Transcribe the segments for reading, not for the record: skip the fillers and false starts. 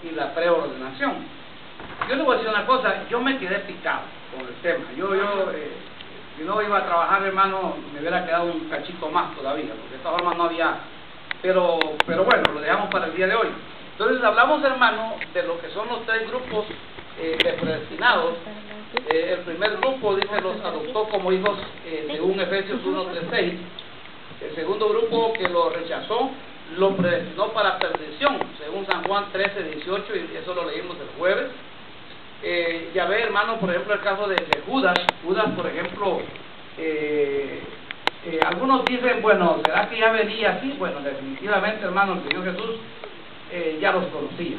y la preordenación. Yo le voy a decir una cosa, yo me quedé picado con el tema. Si no iba a trabajar, hermano, me hubiera quedado un cachito más todavía, porque de todas formas no había. Pero bueno, lo dejamos para el día de hoy. Entonces hablamos, hermano, de lo que son los tres grupos de predestinados. El primer grupo, dice, los adoptó como hijos según Efesios 1:3-6. El segundo grupo, que lo rechazó, lo predestinó para perdición, según San Juan 13:18, y eso lo leímos el jueves. Ya ve, hermano, por ejemplo, el caso de Judas. Judas, por ejemplo, algunos dicen, bueno, ¿será que ya venía así? Bueno, definitivamente, hermano, el Señor Jesús ya los conocía.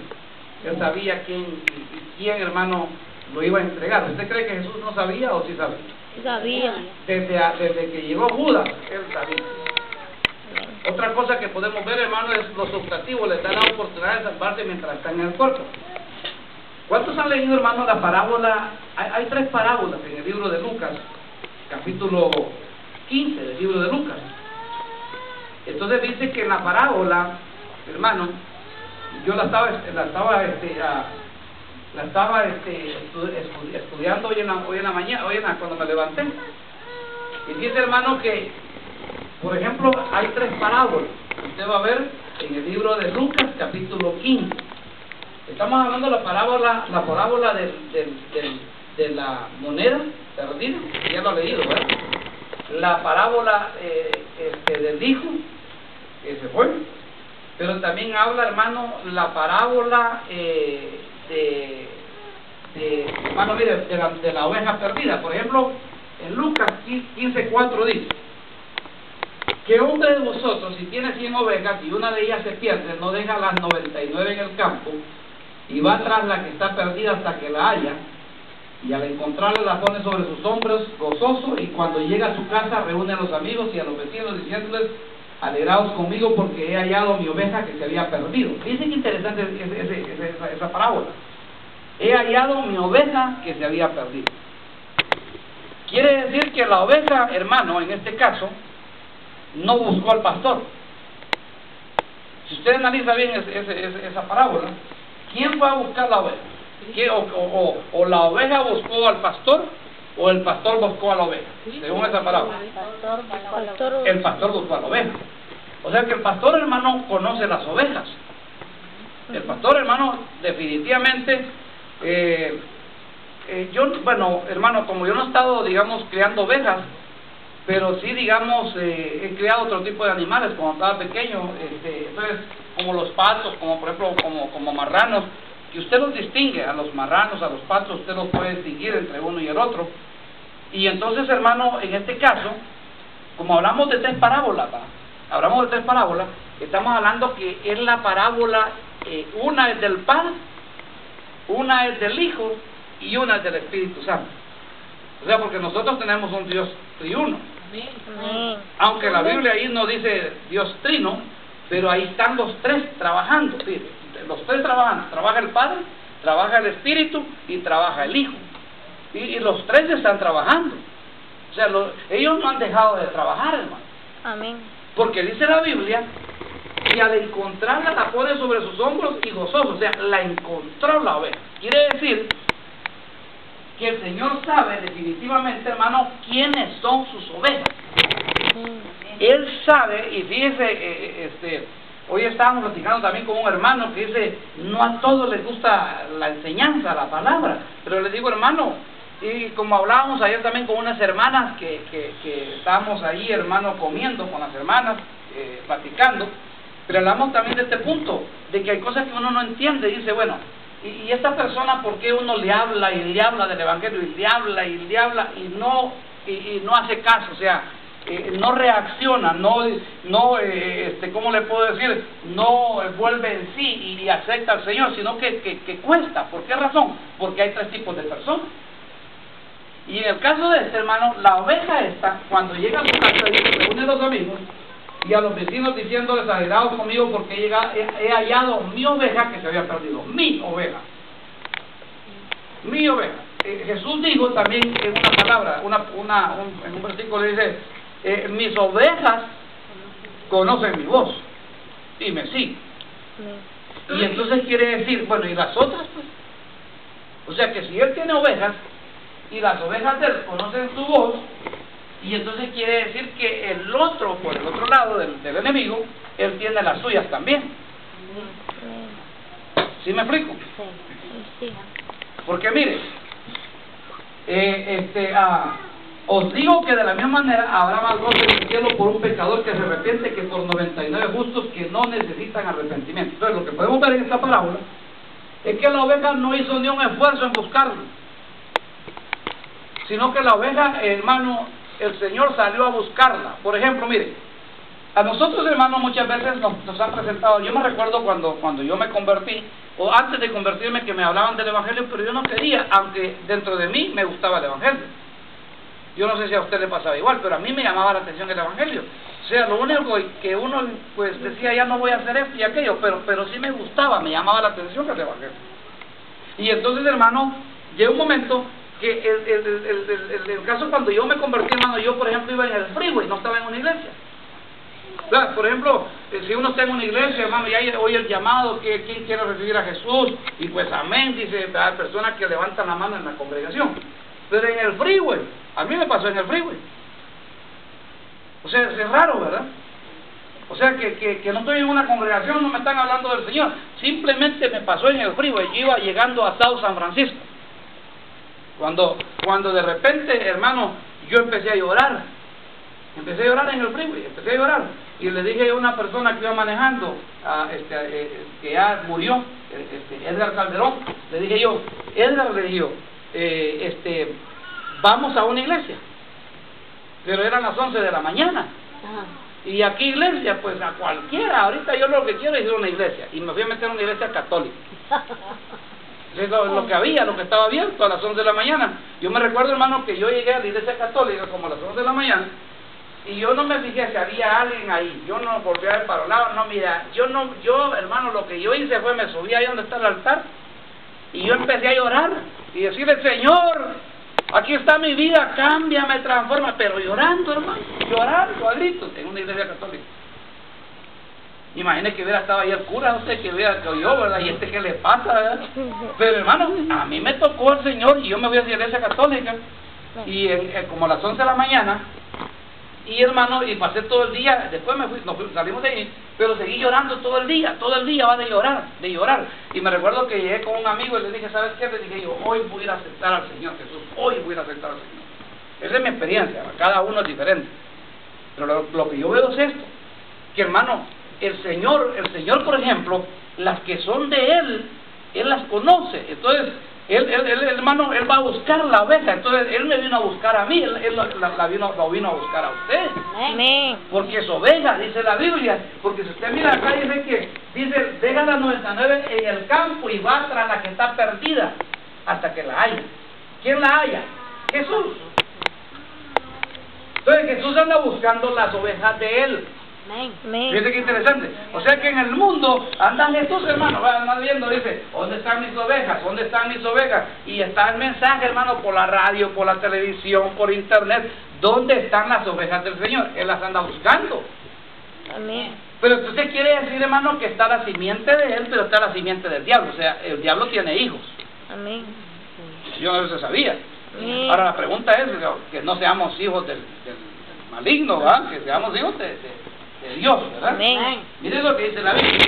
Él sabía quién, hermano, lo iba a entregar. ¿Usted cree que Jesús no sabía o sí sabía? Sabía. Desde que llegó Judas, él sabía. Otra cosa que podemos ver, hermano, es los optativos. Les dan la oportunidad de salvarse mientras están en el cuerpo. ¿Cuántos han leído, hermano, la parábola? Hay tres parábolas en el libro de Lucas, capítulo 15 del libro de Lucas. Entonces dice que en la parábola, hermano, yo la estaba estudiando hoy en la mañana, cuando me levanté. Y dice, hermano, que, por ejemplo, hay tres parábolas. Usted va a ver en el libro de Lucas, capítulo 15. Estamos hablando de la parábola de la moneda perdida, ya lo he leído, ¿verdad? La parábola del hijo que se fue, pero también habla, hermano, la parábola hermano, mire, de la oveja perdida. Por ejemplo, en Lucas 15:4 dice: ¿qué hombre de vosotros, si tiene 100 ovejas y una de ellas se pierde, no deja las 99 en el campo y va tras la que está perdida hasta que la haya, y al encontrarla la pone sobre sus hombros gozoso, y cuando llega a su casa reúne a los amigos y a los vecinos diciéndoles: alegraos conmigo porque he hallado mi oveja que se había perdido? Fíjense qué interesante esa parábola. He hallado mi oveja que se había perdido. Quiere decir que la oveja, hermano, en este caso, no buscó al pastor. Si usted analiza bien esa parábola, ¿quién fue a buscar la oveja? O la oveja buscó al pastor, o el pastor buscó a la oveja, según esa parábola. El pastor buscó a la oveja. O sea que el pastor, hermano, conoce las ovejas. El pastor, hermano, definitivamente, bueno, hermano, como yo no he estado, digamos, criando ovejas, pero sí, digamos, he criado otro tipo de animales cuando estaba pequeño, entonces, como los patos, como por ejemplo, como marranos, que usted los distingue, a los marranos, a los patos, usted los puede distinguir entre uno y el otro. Y entonces, hermano, en este caso, como hablamos de tres parábolas, estamos hablando que es la parábola, una es del Padre, una es del Hijo y una es del Espíritu Santo. O sea, porque nosotros tenemos un Dios triuno. Aunque la Biblia ahí no dice Dios trino, pero ahí están los tres trabajando. Fíjate, los tres trabajan. Trabaja el Padre, trabaja el Espíritu y trabaja el Hijo. Y los tres están trabajando. O sea, ellos no han dejado de trabajar, hermano. Amén. Porque dice la Biblia, y al encontrarla la pone sobre sus hombros y gozoso. O sea, la encontró la oveja. Quiere decir que el Señor sabe definitivamente, hermano, quiénes son sus ovejas. Él sabe, y fíjese, hoy estábamos platicando también con un hermano que dice, no a todos les gusta la enseñanza, la palabra, pero les digo, hermano, y como hablábamos ayer también con unas hermanas que estábamos ahí, hermano, comiendo con las hermanas, platicando, pero hablamos también de este punto, de que hay cosas que uno no entiende. Dice, bueno, y esta persona, ¿por qué uno le habla y le habla del Evangelio y le habla y no hace caso? O sea, no reacciona, ¿cómo le puedo decir? No vuelve en sí y acepta al Señor, sino que cuesta. ¿Por qué razón? Porque hay tres tipos de personas. Y en el caso de este, hermano, la oveja esta, cuando llega a su casa, dice, reúne a los amigos y a los vecinos diciéndoles: alegraos conmigo porque he hallado mi oveja que se había perdido. Mi oveja. Mi oveja. Jesús dijo también en una palabra, en un versículo dice: mis ovejas conocen mi voz y me siguen. Y entonces quiere decir, bueno, ¿y las otras pues? O sea que si él tiene ovejas, y las ovejas de él conocen su voz, y entonces quiere decir que el otro, por el otro lado del enemigo, él tiene las suyas también. ¿Sí me explico? Sí. Porque mire, os digo que de la misma manera habrá más gozo en el cielo por un pecador que se arrepiente que por 99 justos que no necesitan arrepentimiento. Entonces lo que podemos ver en esta parábola es que la oveja no hizo ni un esfuerzo en buscarlo, sino que la oveja, hermano, el Señor salió a buscarla. Por ejemplo, mire, a nosotros, hermanos, muchas veces nos han presentado, yo me recuerdo cuando yo me convertí, o antes de convertirme, que me hablaban del Evangelio, pero yo no quería, aunque dentro de mí me gustaba el Evangelio. Yo no sé si a usted le pasaba igual, pero a mí me llamaba la atención el Evangelio. O sea, lo único que uno pues decía, ya no voy a hacer esto y aquello, pero sí me gustaba, me llamaba la atención el Evangelio. Y entonces, hermano, llegó un momento que el caso cuando yo me convertí, hermano, yo por ejemplo iba en el freeway, no estaba en una iglesia. Claro, por ejemplo, si uno está en una iglesia, hermano, y oye el llamado, que quién quiere recibir a Jesús, y pues amén, dice, hay personas que levantan la mano en la congregación. Pero en el freeway, a mí me pasó en el freeway. O sea, es raro, ¿verdad? O sea, que no estoy en una congregación, no me están hablando del Señor. Simplemente me pasó en el freeway, yo iba llegando a South San Francisco. Cuando de repente, hermano, yo empecé a llorar. Empecé a llorar en el freeway, empecé a llorar. Y le dije a una persona que iba manejando, que ya murió, Edgar Calderón, le dije yo, Edgar, le dije yo, vamos a una iglesia. Pero eran las 11 de la mañana. Y aquí iglesia, pues a cualquiera. Ahorita yo lo que quiero es ir a una iglesia. Y me fui a meter a una iglesia católica. Eso es lo que había, lo que estaba abierto a las 11 de la mañana. Yo me recuerdo, hermano, que yo llegué a la iglesia católica como a las 11 de la mañana. Y yo no me fijé si había alguien ahí. Yo no volví a ver para un lado, no, mira. Yo, hermano, lo que yo hice fue me subí ahí donde está el altar. Y yo empecé a llorar y decirle, Señor, aquí está mi vida, cámbiame, transforma, pero llorando, hermano, llorando a gritos en una iglesia católica. Imagine que hubiera estado ahí el cura, usted que hubiera que oyó, ¿verdad? Y qué le pasa, ¿verdad? Pero hermano, a mí me tocó el Señor y yo me voy a la iglesia católica y como a las 11 de la mañana, y hermano, y pasé todo el día, después salimos de ahí, pero seguí llorando todo el día va de llorar. Y me recuerdo que llegué con un amigo y le dije, ¿sabes qué? Le dije yo, hoy voy a ir a aceptar al Señor Jesús, hoy voy a ir a aceptar al Señor. Esa es mi experiencia, cada uno es diferente. Pero lo que yo veo es esto, que hermano, el Señor, por ejemplo, las que son de Él las conoce. Entonces, hermano, Él va a buscar la oveja. Entonces, Él me vino a buscar a mí, Él lo vino a buscar a usted. Amén. Porque es oveja, dice la Biblia. Porque si usted mira acá, dice, deja las 99 en el campo y va tras la que está perdida hasta que la haya. ¿Quién la haya? Jesús. Entonces, Jesús anda buscando las ovejas de Él. Fíjense qué interesante. O sea que en el mundo andan Jesús, hermano, andan viendo, dice, ¿dónde están mis ovejas? ¿Dónde están mis ovejas? Y está el mensaje, hermano, por la radio, por la televisión, por internet. ¿Dónde están las ovejas del Señor? Él las anda buscando. Amén. Pero entonces quiere decir, hermano, que está la simiente de Él, pero está la simiente del diablo. O sea, el diablo tiene hijos. Amén. Yo no se sabía. Amén. Ahora la pregunta es que no seamos hijos del maligno, ¿verdad? Que seamos hijos de Dios, ¿verdad? Amén. Miren lo que dice la Biblia,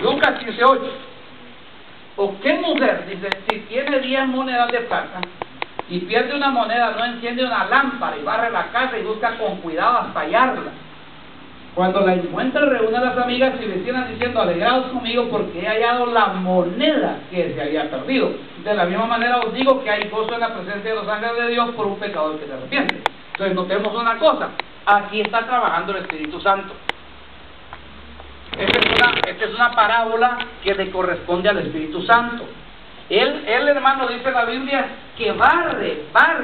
Lucas 15:8. ¿O qué mujer, dice, si tiene 10 monedas de plata y pierde una moneda, no enciende una lámpara y barre la casa y busca con cuidado hasta hallarla? Cuando la encuentra, reúne a las amigas y vecinas diciendo, alegraos conmigo porque he hallado la moneda que se había perdido. De la misma manera os digo que hay gozo en la presencia de los ángeles de Dios por un pecador que se arrepiente. Entonces notemos una cosa, aquí está trabajando el Espíritu Santo. Esta es una parábola que le corresponde al Espíritu Santo. Él, hermano, dice la Biblia que barre.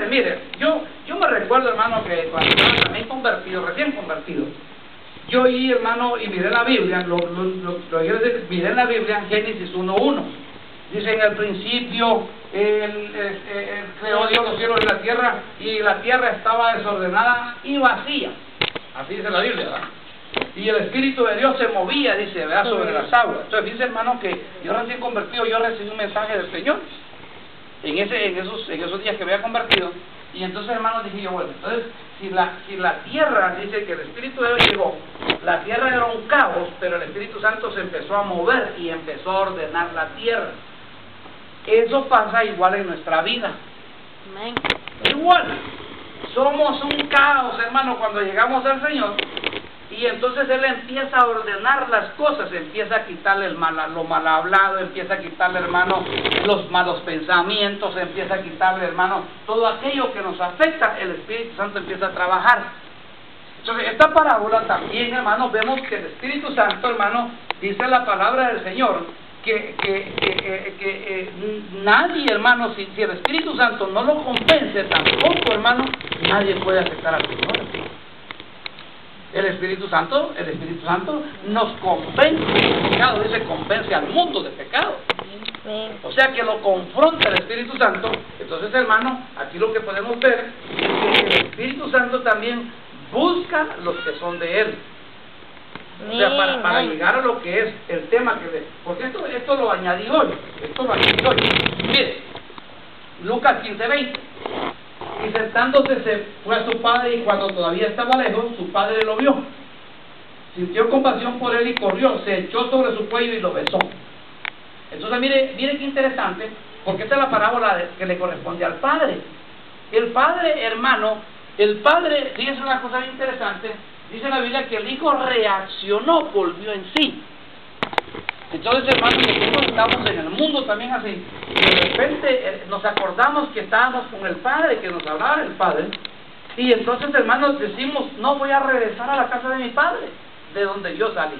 Mire, yo me recuerdo, hermano, que cuando estaba también recién convertido, yo oí, hermano, y miré la Biblia, miré en la Biblia Génesis 1:1. Dice, en el principio, creó Dios los cielos y la tierra estaba desordenada y vacía. Así dice la Biblia, ¿verdad? Y el Espíritu de Dios se movía, dice, ¿verdad?, sobre las aguas. Entonces dice, hermano, que yo recién convertido, yo recibí un mensaje del Señor en esos días que me había convertido. Y entonces, hermano, dije yo, bueno, entonces si la tierra, dice que el Espíritu de Dios llegó, la tierra era un caos, pero el Espíritu Santo se empezó a mover y empezó a ordenar la tierra. Eso pasa igual en nuestra vida. Amén. Igual, somos un caos, hermano, cuando llegamos al Señor. Y entonces Él empieza a ordenar las cosas, empieza a quitarle lo mal hablado, empieza a quitarle, hermano, los malos pensamientos, empieza a quitarle, hermano, todo aquello que nos afecta. El Espíritu Santo empieza a trabajar. Entonces, esta parábola también, hermano, vemos que el Espíritu Santo, hermano, dice la palabra del Señor, que nadie, hermano, si el Espíritu Santo no lo convence tampoco, hermano, nadie puede aceptar al Señor. El Espíritu Santo nos convence de pecado, dice, convence al mundo de pecado. O sea que lo confronta el Espíritu Santo. Entonces, hermano, aquí lo que podemos ver es que el Espíritu Santo también busca los que son de Él. O sea, para llegar a lo que es el tema porque esto lo añadí hoy. Mire, Lucas 15:20. Y sentándose se fue a su padre, y cuando todavía estaba lejos, su padre lo vio. Sintió compasión por él y corrió, se echó sobre su cuello y lo besó. Entonces mire qué interesante, porque esta es la parábola que le corresponde al padre. El padre, hermano, fíjense una cosa bien interesante, dice la Biblia que el hijo reaccionó, volvió en sí. Entonces, hermano, nosotros estamos en el mundo también así, y de repente nos acordamos que estábamos con el Padre, que nos hablaba el Padre, y entonces, hermanos, decimos, no voy a regresar a la casa de mi Padre, de donde yo salí.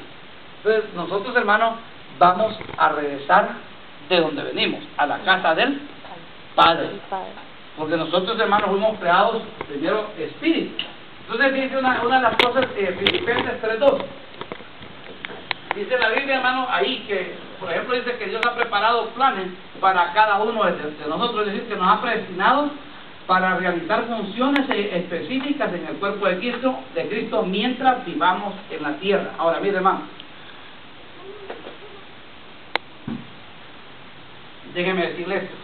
Entonces, nosotros, hermanos, vamos a regresar de donde venimos, a la casa del Padre. Porque nosotros, hermanos, fuimos creados primero espíritu. Entonces, dice una de las cosas, Filipenses 3:2. Dice la Biblia, hermano, ahí que, por ejemplo, dice que Dios ha preparado planes para cada uno de nosotros, es decir, que nos ha predestinado para realizar funciones específicas en el cuerpo de Cristo mientras vivamos en la tierra. Ahora, mire, hermano, déjeme decirle esto.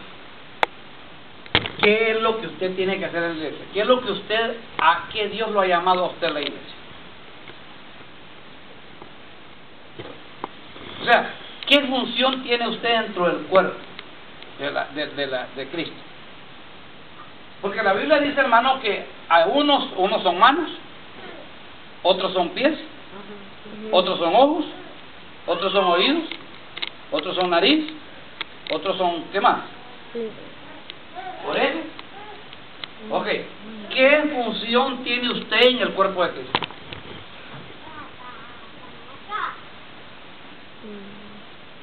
¿Qué es lo que usted tiene que hacer en la iglesia? ¿Qué es lo que a qué Dios lo ha llamado a usted en la iglesia? O sea, ¿qué función tiene usted dentro del cuerpo de Cristo? Porque la Biblia dice, hermano, que a unos son manos, otros son pies, otros son ojos, otros son oídos, otros son nariz, otros son, ¿qué más? Por eso. Ok, ¿qué función tiene usted en el cuerpo de Cristo?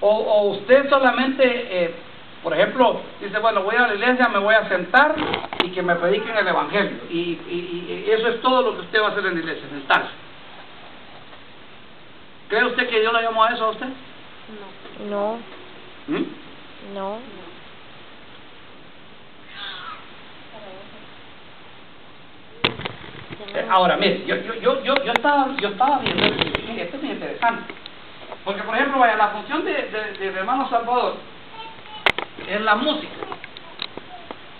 O usted solamente, por ejemplo, dice, bueno, voy a la iglesia, me voy a sentar y que me prediquen el Evangelio. Y eso es todo lo que usted va a hacer en la iglesia, sentarse. ¿Cree usted que Dios le llamó a eso a usted? No. No. Ahora, mire, yo estaba viendo, esto es muy interesante. Porque, por ejemplo, vaya, la función del hermano Salvador es la música.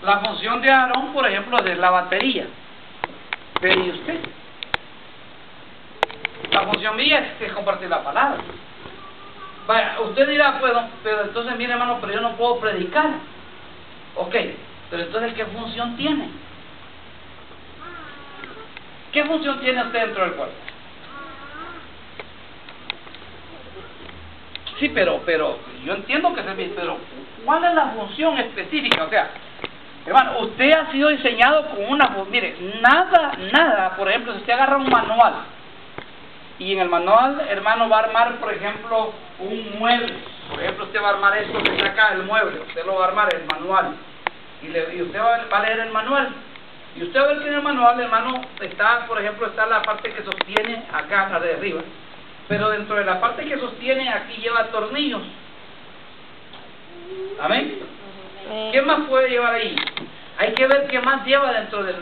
La función de Aarón, por ejemplo, es la batería. Pero ¿y usted? La función mía es compartir la palabra. Vaya, usted dirá, pues, pero entonces, mire, hermano, pero yo no puedo predicar. Ok, pero entonces, ¿qué función tiene? ¿Qué función tiene usted dentro del cuerpo? Sí, pero yo entiendo que pero ¿cuál es la función específica? O sea, hermano, usted ha sido diseñado con mire, nada, por ejemplo, si usted agarra un manual y en el manual, hermano, va a armar, por ejemplo, un mueble. Por ejemplo, usted va a armar esto que está acá, el mueble, usted lo va a armar, el manual, y usted va a leer el manual. Y usted va a ver que en el manual, hermano, por ejemplo, está la parte que sostiene acá, la de arriba. Pero dentro de la parte que sostiene aquí lleva tornillos. ¿Amén? ¿Qué más puede llevar ahí? hay que ver qué más lleva dentro de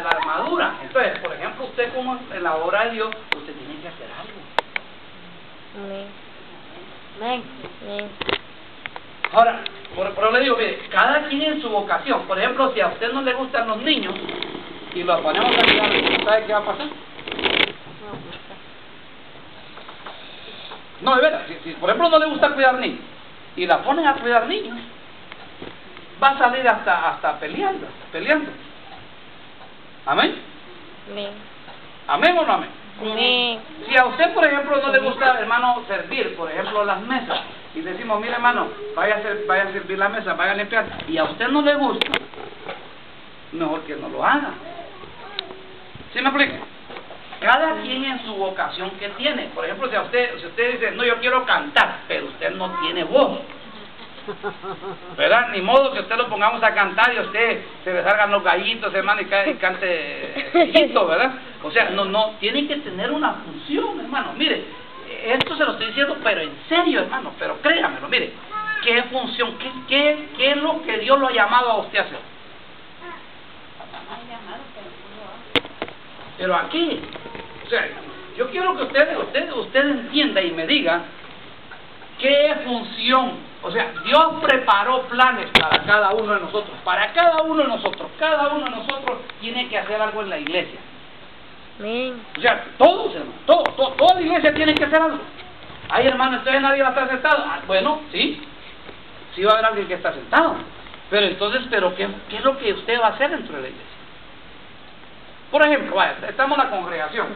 la armadura. Entonces, por ejemplo, usted como en la obra de Dios, usted tiene que hacer algo. Amén. Amén. Ahora, por le digo, mire, cada quien en su vocación. Por ejemplo, si a usted no le gustan los niños y los ponemos a cuidar, ¿sabe qué va a pasar? No, de verdad, si por ejemplo no le gusta cuidar niños y la ponen a cuidar niños, va a salir hasta peleando. ¿Amén? Amén. ¿Amén o no amén? Amén. Si a usted, por ejemplo, no le gusta, hermano, servir, por ejemplo, las mesas, y decimos, mire, hermano, vaya a servir la mesa, vaya a limpiar, y a usted no le gusta, mejor que no lo haga. ¿Sí me explico? Cada quien en su vocación que tiene. Por ejemplo, si usted dice, no, yo quiero cantar, pero usted no tiene voz, ¿verdad? Ni modo que usted lo pongamos a cantar y usted se le salgan los gallitos, hermano, y cante gallito, ¿verdad? O sea, no, tiene que tener una función, hermano. Mire, esto se lo estoy diciendo, pero en serio, hermano, pero créamelo, mire, ¿qué función, qué es lo que Dios lo ha llamado a usted a hacer? Pero aquí, o sea, yo quiero que usted entienda y me diga qué función, o sea, Dios preparó planes para cada uno de nosotros, cada uno de nosotros tiene que hacer algo en la iglesia. Amén. O sea, todos, hermano, toda la iglesia tiene que hacer algo. Ay, hermano, entonces nadie va a estar sentado. Bueno, sí va a haber alguien que está sentado, pero entonces, ¿qué es lo que usted va a hacer dentro de la iglesia? Por ejemplo, vaya, estamos en la congregación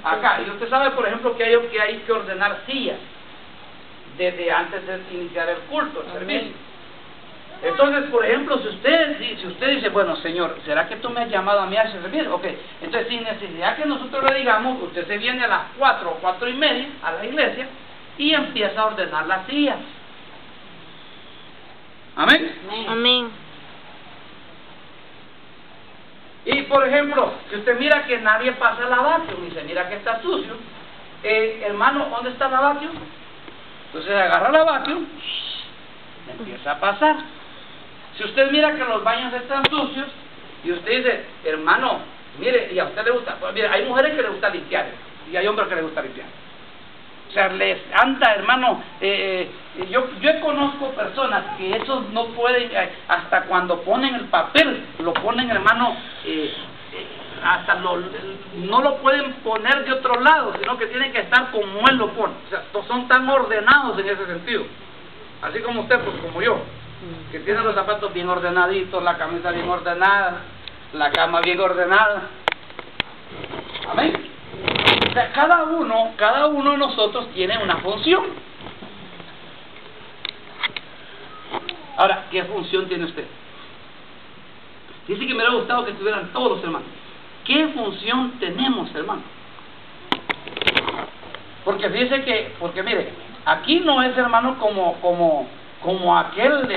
acá, y usted sabe, por ejemplo, que hay que ordenar sillas desde antes de iniciar el culto, el servicio. Entonces, por ejemplo, si usted dice, bueno, Señor, ¿será que tú me has llamado a mí a servir? Ok, entonces sin necesidad que nosotros le digamos, usted se viene a las 4 o 4:30 a la iglesia y empieza a ordenar las sillas. ¿Amén? Amén. Y por ejemplo, si usted mira que nadie pasa la vacuum y se mira que está sucio, hermano, ¿dónde está la vacuum? Entonces agarra la vacuum, empieza a pasar. Si usted mira que los baños están sucios y usted dice, hermano, mire, y a usted le gusta, pues mire, hay mujeres que le gusta limpiar y hay hombres que le gusta limpiar. O sea, les anda, hermano, yo conozco personas que esos no pueden, hasta cuando ponen el papel, lo ponen, hermano, hasta no lo pueden poner de otro lado, sino que tienen que estar como él lo pone. O sea, son tan ordenados en ese sentido. Así como usted, pues como yo, que tiene los zapatos bien ordenaditos, la camisa bien ordenada, la cama bien ordenada. Amén. O sea, cada uno de nosotros tiene una función. Ahora, ¿qué función tiene usted? Dice que me hubiera gustado que estuvieran todos los hermanos. ¿Qué función tenemos, hermano? Porque fíjese porque mire, aquí no es, hermano, como aquel,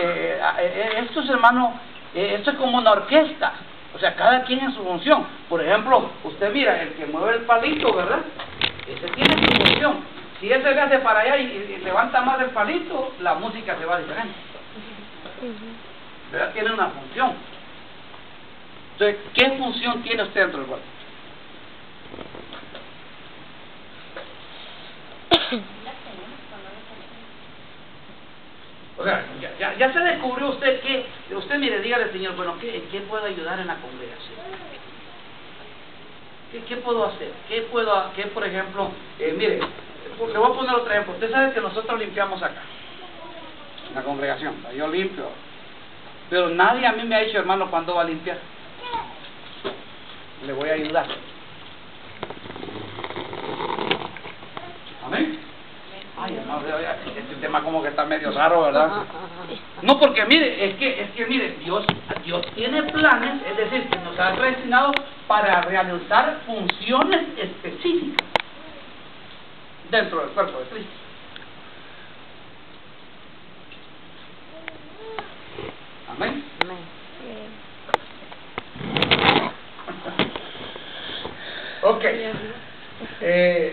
esto es, hermano, esto es como una orquesta. O sea, cada quien en su función. Por ejemplo, usted mira, el que mueve el palito, ¿verdad? Ese tiene su función. Si ese le hace para allá y levanta más el palito, la música se va diferente. ¿Verdad? Tiene una función. Entonces, ¿qué función tiene usted dentro del cuerpo? O sea, ya se descubrió usted que, usted mire, dígale, Señor, bueno, ¿en qué puedo ayudar en la congregación? ¿Qué puedo hacer? ¿Qué por ejemplo, mire, le voy a poner otro ejemplo. Usted sabe que nosotros limpiamos acá, en la congregación, yo limpio, pero nadie a mí me ha dicho, hermano, ¿cuándo va a limpiar? Le voy a ayudar. ¿Amén? Ay, hermano, este tema como que está medio raro, ¿verdad? No, porque mire, es que mire, Dios tiene planes, es decir, que nos ha destinado para realizar funciones específicas dentro del cuerpo de Cristo. Amén. Ok.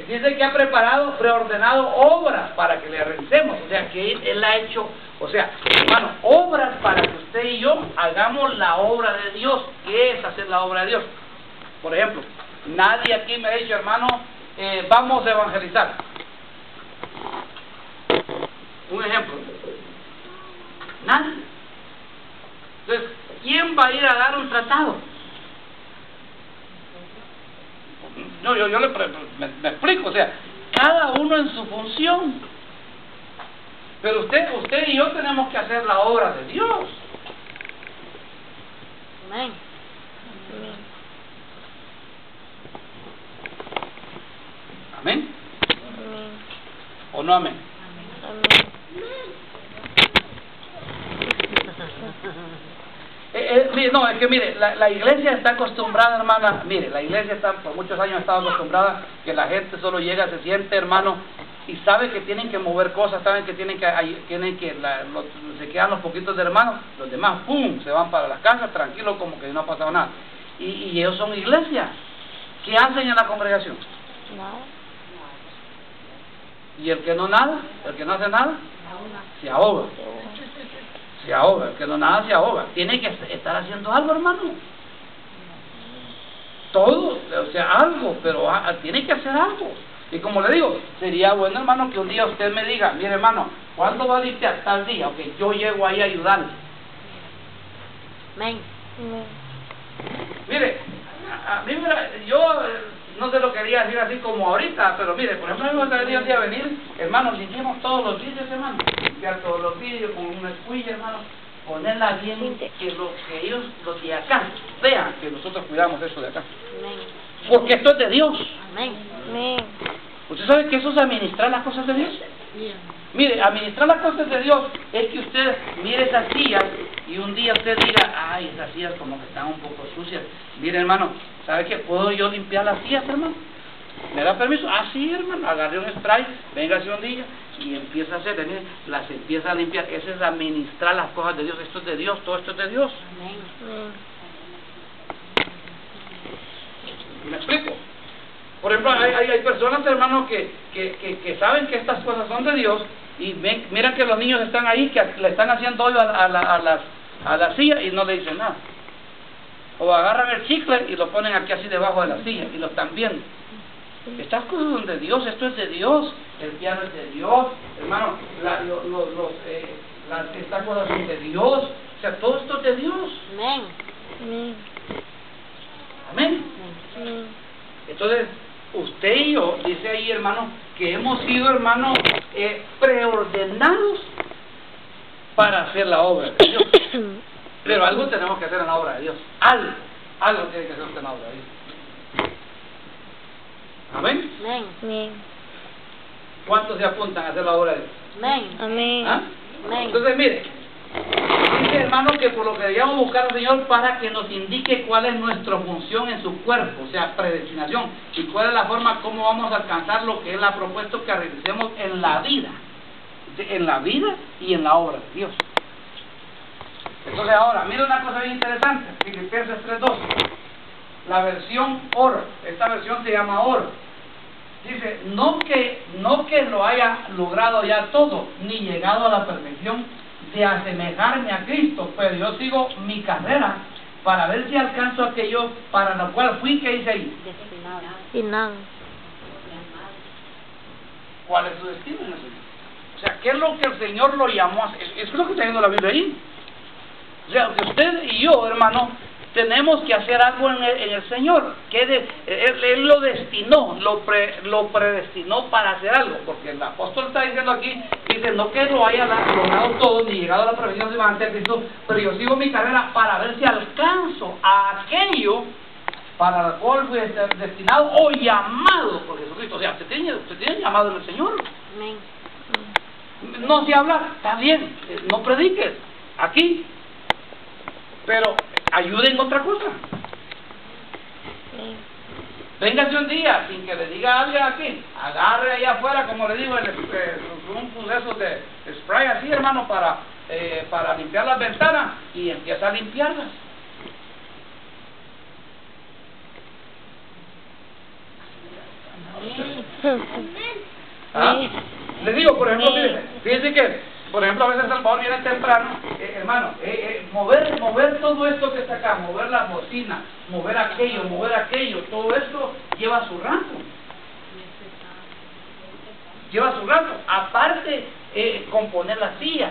Dice que ha preordenado obras para que le realicemos, o sea que Él ha hecho O sea, hermano, obras para que usted y yo hagamos la obra de Dios. ¿Qué es hacer la obra de Dios? Por ejemplo, nadie aquí me ha dicho, hermano, vamos a evangelizar. Un ejemplo. Nadie. Entonces, ¿quién va a ir a dar un tratado? No, yo me explico, o sea, cada uno en su función. Pero usted y yo tenemos que hacer la obra de Dios. Amén. ¿Amén? Amén. ¿O no amén? Amén. No, es que mire, la iglesia está acostumbrada, hermana, mire, la iglesia está, por muchos años ha estado acostumbrada que la gente solo llega, se siente, hermano, y sabe que tienen que mover cosas, saben que se quedan los poquitos de hermanos, los demás, ¡pum!, se van para las casas, tranquilos, como que no ha pasado nada. Y ellos son iglesias. ¿Qué hacen en la congregación? Nada. Y el que no nada, el que no hace nada, se ahoga. Se ahoga, el que no nada se ahoga. Tiene que estar haciendo algo, hermano. Todo, o sea, algo, pero tiene que hacer algo. Y como le digo, sería bueno, hermano, que un día usted me diga, mire, hermano, ¿cuándo va a limpiar? Tal día, ok, yo llego ahí a ayudarle. Amén. Mire, a mí, yo no se lo quería decir así como ahorita, pero mire, por ejemplo, a mí me gustaría un día venir, hermano, limpiemos todos los vidrios, hermano, limpiar todos los vidrios con una escuilla, hermano, ponerla bien, que ellos, los de acá, vean que nosotros cuidamos eso de acá. Amén. Porque esto es de Dios. Amén. Amén. ¿Usted sabe que eso es administrar las cosas de Dios? Mire, administrar las cosas de Dios es que usted mire esas sillas y un día usted diga, ay, esas sillas como que están un poco sucias. Mire, hermano, ¿sabe que puedo yo limpiar las sillas, hermano? ¿Me da permiso? Ah, sí, hermano, agarre un spray, véngase un día y empieza a hacer, mire, las empieza a limpiar. Eso es administrar las cosas de Dios. Esto es de Dios, todo esto es de Dios. Amén. ¿Me explico? Por ejemplo, hay personas, hermanos, que saben que estas cosas son de Dios y miran que los niños están ahí, que le están haciendo hoyo a la silla y no le dicen nada. O agarran el chicle y lo ponen aquí así debajo de la silla y lo están viendo. Estas cosas son de Dios, esto es de Dios, el piano es de Dios, hermano, estas cosas son de Dios, o sea, todo esto es de Dios. Amén. Amén. Amén. Amén. Entonces, usted y yo, dice ahí, hermano, que hemos sido, hermano, preordenados para hacer la obra de Dios. Pero algo tenemos que hacer en la obra de Dios. Algo tiene que hacer usted en la obra de Dios. ¿Amén? Amén. Amén. ¿Cuántos se apuntan a hacer la obra de Dios? Amén. Amén. ¿Ah? Amén. Entonces, mire, dice, hermano, que por lo que debíamos buscar al Señor para que nos indique cuál es nuestra función en su cuerpo, o sea, predestinación, y cuál es la forma como vamos a alcanzar lo que Él ha propuesto que realicemos en la vida y en la obra de Dios. Entonces ahora, mira una cosa bien interesante, Filipenses 3:12, la versión OR, esta versión se llama OR, dice, no que lo haya logrado ya todo, ni llegado a la perfección de asemejarme a Cristo, pero yo sigo mi carrera para ver si alcanzo aquello para lo cual fui, que dice ahí. Destinado. ¿Cuál es su destino en eso? O sea, ¿qué es lo que el Señor lo llamó a hacer? Eso es lo que está diciendo la Biblia ahí. O sea, que usted y yo, hermano, tenemos que hacer algo en el Señor. Él lo destinó, lo predestinó para hacer algo. Porque el apóstol está diciendo aquí, dice, no que lo haya logrado todo, ni llegado a la perfección semejante a Cristo, pero yo sigo mi carrera para ver si alcanzo a aquello para lo cual fui destinado o llamado por Jesucristo. O sea, usted tiene llamado en el Señor. Amén. No sé hablar, está bien, no prediques aquí, pero ayude en otra cosa. Véngase un día sin que le diga a alguien aquí, agarre allá afuera, como le digo, un proceso de spray así, hermano, para limpiar las ventanas y empieza a limpiarlas. ¿Ah? Le digo, por ejemplo, fíjense que, por ejemplo, a veces Salvador viene temprano, hermano, mover todo esto que está acá, mover las bocinas, mover aquello, todo esto lleva su rato. Lleva su rato. Aparte, componer las sillas.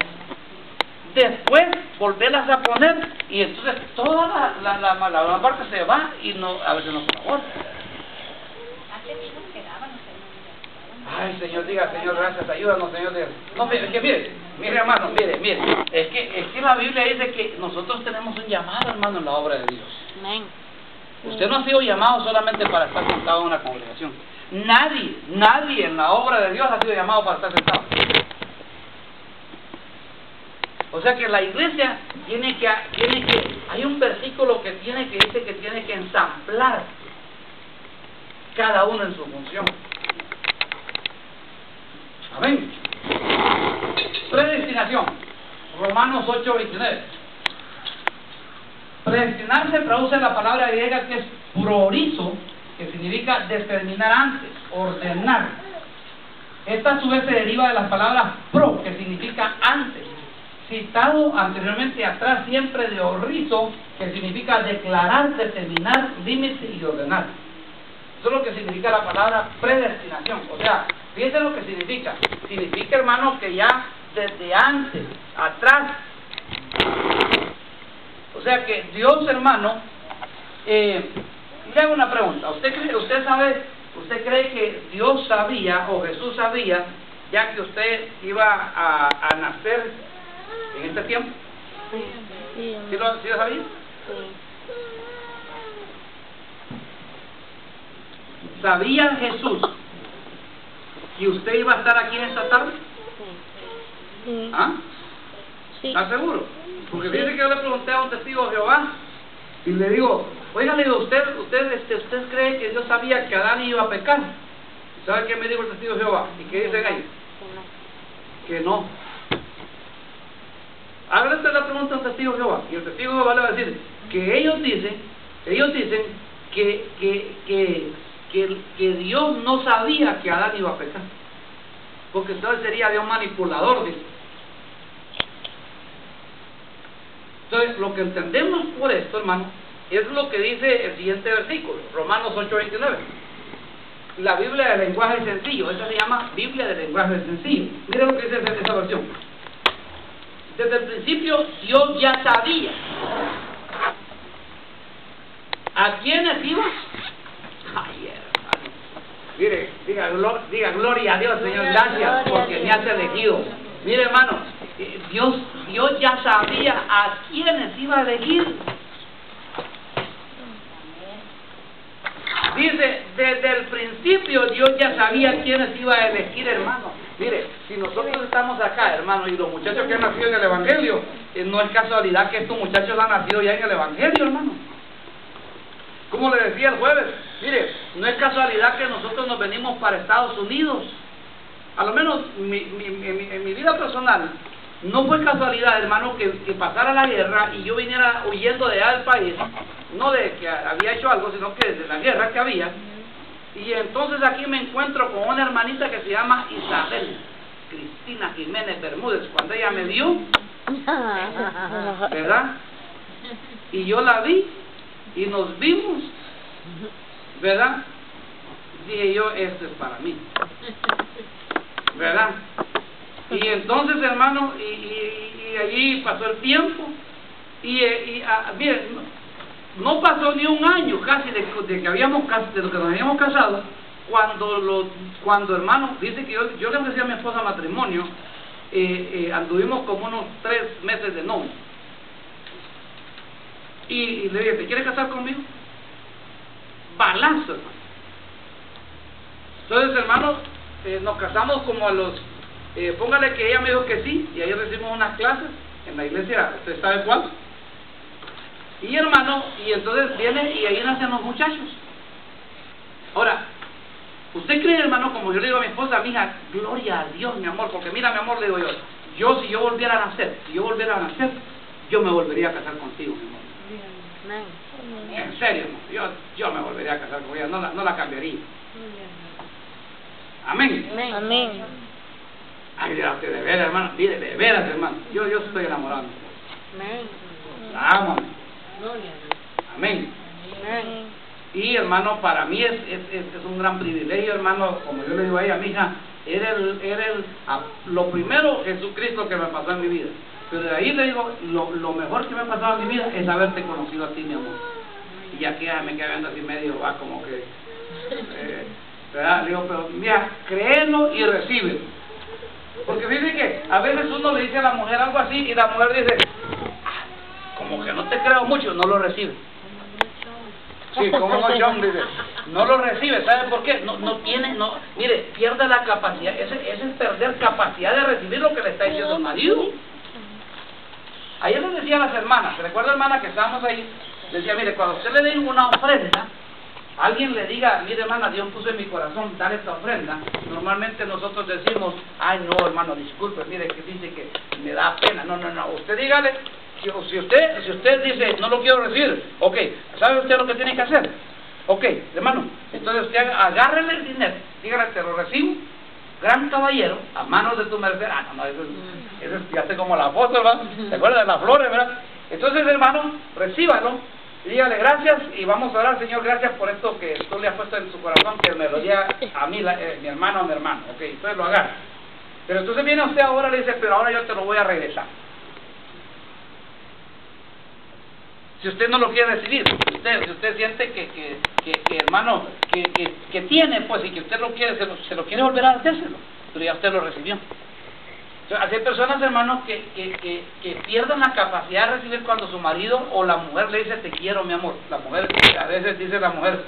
Después, volverlas a poner, y entonces toda la parte se va y no, a veces no se colabora. Ay, Señor, diga, Señor, gracias, ayúdanos, Señor. No, es que mire, hermano, mire, es que la Biblia dice que nosotros tenemos un llamado, hermano, en la obra de Dios. Amén. Usted no ha sido llamado solamente para estar sentado en una congregación. Nadie en la obra de Dios ha sido llamado para estar sentado. O sea que la iglesia hay un versículo que dice que tiene que ensamblar cada uno en su función. Amén. Predestinación. Romanos 8:29. Predestinarse traduce la palabra griega que es proorizo, que significa determinar antes, ordenar. Esta a su vez se deriva de las palabras pro, que significa antes, citado anteriormente atrás siempre de orizo, que significa declarar, determinar, límite y ordenar. Eso es lo que significa la palabra predestinación. O sea, fíjense lo que significa. Significa, hermano, que ya desde antes, atrás. O sea que Dios, hermano, le hago una pregunta. ¿Usted cree que Dios sabía o Jesús sabía ya que usted iba a nacer en este tiempo? Sí. ¿Sí lo sabía? Sí. ¿Sabía Jesús que usted iba a estar aquí en esta tarde? Sí. ¿Ah? Sí. ¿Está seguro? Porque fíjese que yo le pregunté a un testigo de Jehová y le digo, oiga, le digo, ¿usted cree que Dios sabía que Adán iba a pecar? ¿Sabe qué me dijo el testigo de Jehová? ¿Y qué dicen ahí? Que no. Hágale usted la pregunta a un testigo de Jehová, y el testigo de Jehová le va a decir que ellos dicen que Dios no sabía que Adán iba a pecar, porque entonces sería Dios manipulador, dice. Entonces, lo que entendemos por esto, hermano, es lo que dice el siguiente versículo, Romanos 8:29. La Biblia de lenguaje sencillo, esa se llama Biblia de lenguaje sencillo. Mira lo que dice esa versión. Desde el principio, Dios ya sabía a quiénes iba. Ay, hermano. Mire, diga gloria a Dios, Señor, gracias porque me has elegido. Mire, hermano, Dios ya sabía a quiénes iba a elegir. Dice, desde el principio Dios ya sabía quiénes iba a elegir, hermano. Mire, si nosotros estamos acá, hermano, y los muchachos que han nacido en el Evangelio, no es casualidad que estos muchachos han nacido ya en el Evangelio, hermano. Como le decía el jueves, mire, no es casualidad que nosotros nos venimos para Estados Unidos. A lo menos en mi vida personal, no fue casualidad, hermano, que pasara la guerra y yo viniera huyendo de allá del país, no de que había hecho algo, sino que de la guerra que había. Y entonces aquí me encuentro con una hermanita que se llama Isabel Cristina Jiménez Bermúdez. Cuando ella me vio, ¿verdad? Y yo la vi y nos vimos, ¿verdad? Dije yo, esto es para mí, ¿verdad? Y entonces, hermano, y allí pasó el tiempo miren, no pasó ni un año casi de lo que nos habíamos casado cuando hermano, dice que yo le ofrecí a mi esposa matrimonio, anduvimos como unos 3 meses de novio y le dije, ¿te quieres casar conmigo? Balazo, hermano. Entonces, hermano, nos casamos como a los póngale que ella me dijo que sí, y ahí recibimos unas clases en la iglesia, ¿usted sabe cuál? Y hermano, y entonces viene y ahí nacen los muchachos. Ahora, ¿usted cree, hermano, como yo le digo a mi esposa, mija, gloria a Dios, mi amor, porque mira, mi amor, le digo yo, si yo volviera a nacer, yo me volvería a casar contigo, mi amor. En serio, yo me volvería a casar con ella, no la cambiaría. Amén. Amén. Ay, ya, de veras, hermano, mire, de veras, hermano, yo estoy enamorado. Amén. La amo. Gloria a Dios. Amén. Amén. Y hermano, para mí es un gran privilegio, hermano, como yo le digo a ella, mi hija, lo primero Jesucristo que me pasó en mi vida. Pero de ahí le digo, lo mejor que me ha pasado en mi vida es haberte conocido a ti, mi amor. Y ya que me queda viendo así medio, va como que, ¿verdad? Le digo, pero mira, créelo y recíbelo. Porque fíjate que a veces uno le dice a la mujer algo así y la mujer dice, como que no te creo mucho, no lo recibe. Sí, como no, John dice, no lo recibe, ¿sabe por qué? Mire, pierde la capacidad, ese es perder capacidad de recibir lo que le está diciendo el marido. Ayer les decía a las hermanas, ¿se recuerda, hermana, que estábamos ahí? Decía, mire, cuando usted le dé una ofrenda, alguien le diga, mire, hermana, Dios puso en mi corazón dar esta ofrenda, normalmente nosotros decimos, ay, no, hermano, disculpe, mire, que dice que me da pena. No, usted dígale, si usted dice, no lo quiero recibir, ok, ¿sabe usted lo que tiene que hacer? Ok, hermano, entonces usted agárrele el dinero, dígale, te lo recibo, gran caballero, a manos de tu merced. Eso es, ya sé como la foto, ¿verdad? ¿Se acuerdan de las flores, verdad? Entonces, hermano, recíbalo, y dígale gracias, y vamos a orar, Señor, gracias por esto que tú le has puesto en su corazón, que me lo diga a mí, mi hermano o mi hermano. Ok, entonces lo agarra. Pero entonces viene usted ahora y le dice, pero ahora yo te lo voy a regresar. Si usted no lo quiere recibir, si usted siente que hermano, que tiene, pues, y que usted lo quiere, se lo quiere volver a hacérselo, pero ya usted lo recibió. Entonces, hay personas, hermanos, que pierden la capacidad de recibir cuando su marido o la mujer le dice, te quiero, mi amor. La mujer, a veces dice la mujer,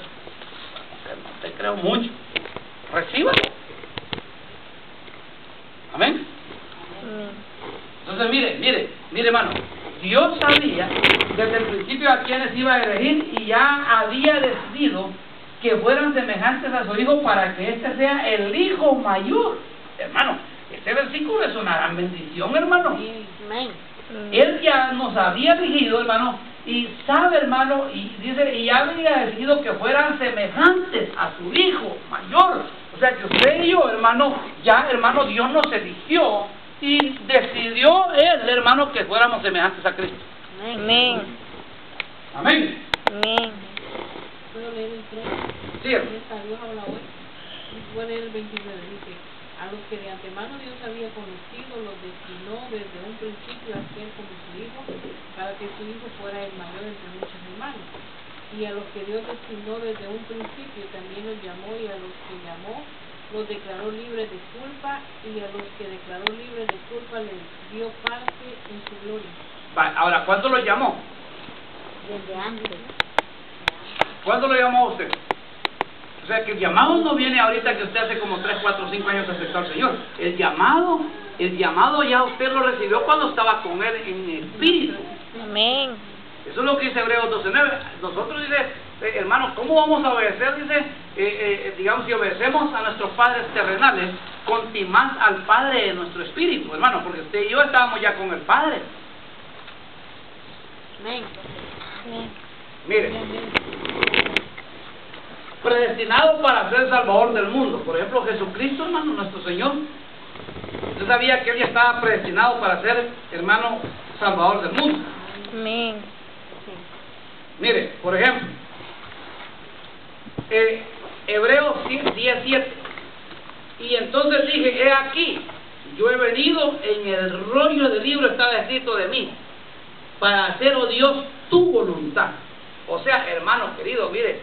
no te creo mucho, recíbalo. Amén. Entonces, mire, hermano, Dios sabía desde el principio a quienes iba a elegir y ya había decidido que fueran semejantes a su hijo para que éste sea el hijo mayor. Hermano, este versículo es una gran bendición, hermano. Amén. Él ya nos había elegido, hermano, y sabe, hermano, y dice, y ya había decidido que fueran semejantes a su hijo mayor. O sea que usted y yo, hermano, ya, hermano, Dios nos eligió y decidió él, hermano, que fuéramos semejantes a Cristo. Amén. Amén. Amén. ¿Puedo leer el 3? Sí. Dios habla hoy. Voy a leer el 29. Dice, a los que de antemano Dios había conocido, los destinó desde un principio a ser como su hijo, para que su hijo fuera el mayor entre muchos hermanos. Y a los que Dios destinó desde un principio también los llamó, y a los que llamó los declaró libres de culpa, y a los que declaró libres de culpa les dio parte en su gloria. Ahora, ¿cuándo lo llamó? Desde antes. ¿Cuándo lo llamó a usted? O sea, que el llamado no viene ahorita que usted hace como 3, 4, 5 años aceptó al Señor. El llamado ya usted lo recibió cuando estaba con Él en espíritu. Amén. Eso es lo que dice Hebreos 12:9. Nosotros, dice, hermanos, ¿cómo vamos a obedecer? Dice, digamos, si obedecemos a nuestros padres terrenales, con más al Padre de nuestro espíritu, hermano, porque usted y yo estábamos ya con el Padre. Amén. Mire, predestinado para ser Salvador del mundo. Por ejemplo, Jesucristo, hermano, nuestro Señor. Usted sabía que Él ya estaba predestinado para ser, hermano, Salvador del mundo. Amén. Mire, por ejemplo, Hebreos 10:7. Y entonces dije, he aquí, yo he venido, en el rollo del libro está escrito de mí, para hacer, oh Dios, tu voluntad. O sea, hermano querido, mire,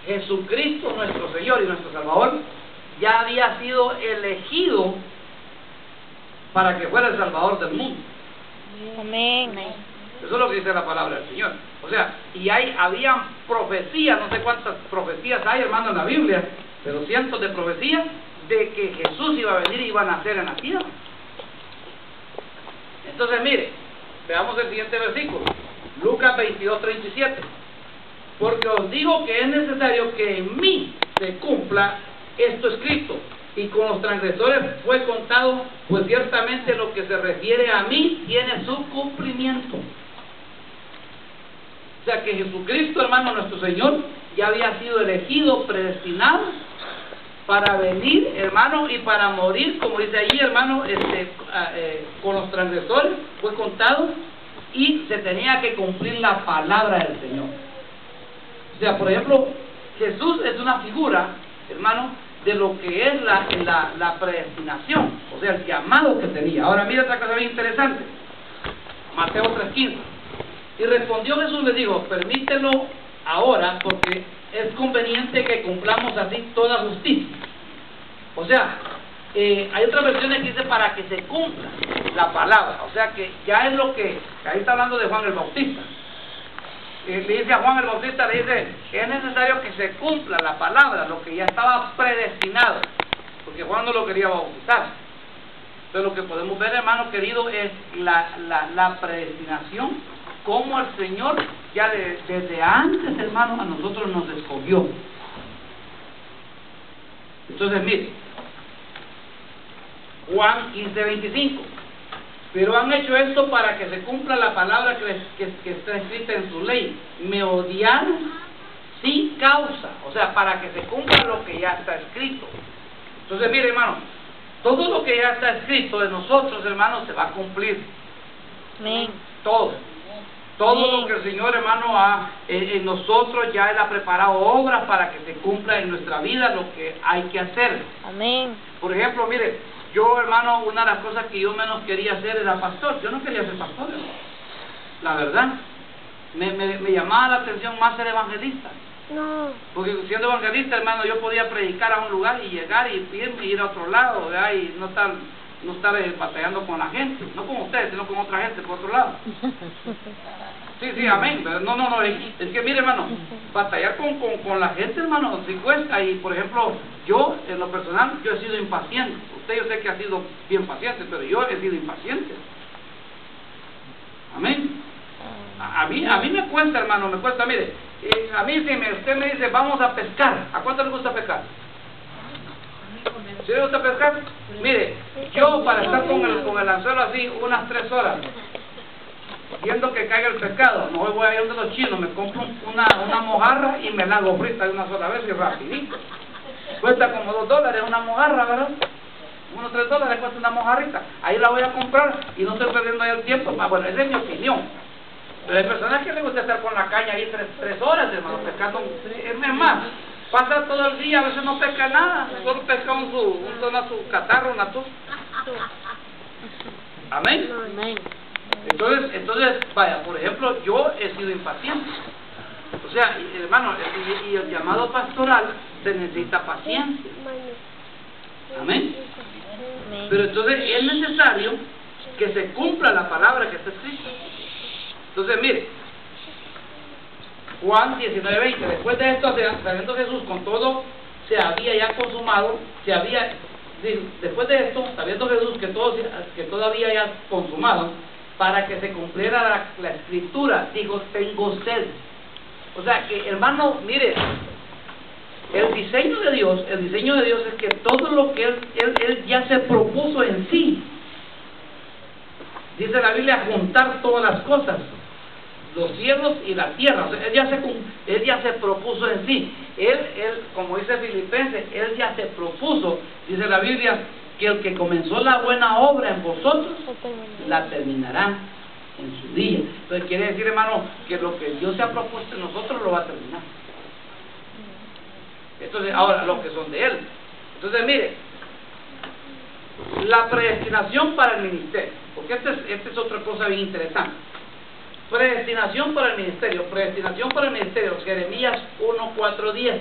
Jesucristo nuestro Señor y nuestro Salvador ya había sido elegido para que fuera el Salvador del mundo. Amén. Eso es lo que dice la palabra del Señor. O sea, y habían profecías, no sé cuántas profecías hay, hermano, en la Biblia, pero cientos de profecías de que Jesús iba a venir y iba a nacer en la tierra. Entonces, mire, veamos el siguiente versículo, Lucas 22:37. Porque os digo que es necesario que en mí se cumpla esto escrito, y con los transgresores fue contado, pues ciertamente lo que se refiere a mí tiene su cumplimiento. O sea que Jesucristo, hermano, nuestro Señor, ya había sido elegido, predestinado para venir, hermano, y para morir, como dice allí, hermano, con los transgresores, fue contado, y se tenía que cumplir la palabra del Señor. O sea, por ejemplo, Jesús es una figura, hermano, de lo que es la predestinación, o sea, el llamado que tenía. Ahora mira otra cosa bien interesante, Mateo 3:15. Y respondió Jesús, le dijo, permítelo ahora, porque es conveniente que cumplamos así toda justicia. O sea, hay otras versiones que dice para que se cumpla la palabra, o sea que ya es lo que ahí está hablando de Juan el Bautista. Le dice a Juan el Bautista, le dice, es necesario que se cumpla la palabra, lo que ya estaba predestinado, porque Juan no lo quería bautizar. Entonces lo que podemos ver, hermano querido, es la predestinación, como el Señor ya desde antes, hermano, a nosotros nos escogió. Entonces mire, Juan 15:25. Pero han hecho esto para que se cumpla la palabra que está escrita en su ley. Me odiaron sin causa. O sea, para que se cumpla lo que ya está escrito. Entonces, mire, hermano, todo lo que ya está escrito de nosotros, hermano, se va a cumplir. Amén. Todo. Todo lo que el Señor, hermano, en nosotros ya Él ha preparado obras para que se cumpla en nuestra vida lo que hay que hacer. Amén. Por ejemplo, mire, yo, hermano, una de las cosas que yo menos quería hacer era pastor. Yo no quería ser pastor, hermano. La verdad. Me llamaba la atención más ser evangelista. No. Porque siendo evangelista, hermano, yo podía predicar a un lugar y llegar y irme y ir a otro lado, ¿verdad? Y no estar batallando con la gente. No con ustedes, sino con otra gente por otro lado. Sí, amén. No, es que mire, hermano, batallar con la gente, hermano, sí cuesta. Y por ejemplo, yo, en lo personal, yo he sido impaciente. Usted, yo sé que ha sido bien paciente, pero yo he sido impaciente. Amén. A mí me cuesta, hermano, me cuesta. Mire, a mí si usted me dice, vamos a pescar, ¿a cuánto le gusta pescar? ¿Sí le gusta pescar? Mire, yo para estar con el anzuelo así unas 3 horas, viendo que caiga el pescado, no voy a ir donde los chinos, me compro una mojarra y me la hago frita de una sola vez y rapidito. Cuesta como $2 una mojarra, ¿verdad? Unos $3 cuesta una mojarrita. Ahí la voy a comprar y no estoy perdiendo ahí el tiempo. Bueno, esa es mi opinión. Pero hay personas que les gusta estar con la caña ahí 3 horas, hermano, pescando. Es más, pasa todo el día, a veces no pesca nada, solo pesca su catarro, una tos. Amén. Amén. Entonces, vaya, por ejemplo, yo he sido impaciente. O sea, hermano, y el llamado pastoral se necesita paciencia. Amén. Pero entonces es necesario que se cumpla la palabra que está escrita. Entonces, mire, Juan 19:20, después de esto, sabiendo Jesús con todo se había ya consumado, después de esto, sabiendo Jesús que todo había ya consumado, para que se cumpliera la escritura, dijo, tengo sed. O sea que, hermano, mire, el diseño de Dios es que todo lo que él ya se propuso en sí, dice la Biblia, juntar todas las cosas, los cielos y la tierra. O sea, él ya se propuso en sí. Él, como dice Filipenses, él ya se propuso, dice la Biblia, que el que comenzó la buena obra en vosotros, la terminará en su día. Entonces quiere decir, hermano, que lo que Dios se ha propuesto en nosotros lo va a terminar. Entonces, ahora, los que son de Él. Entonces, mire, la predestinación para el ministerio, porque esta es otra cosa bien interesante. Predestinación para el ministerio, Jeremías 1:4-10.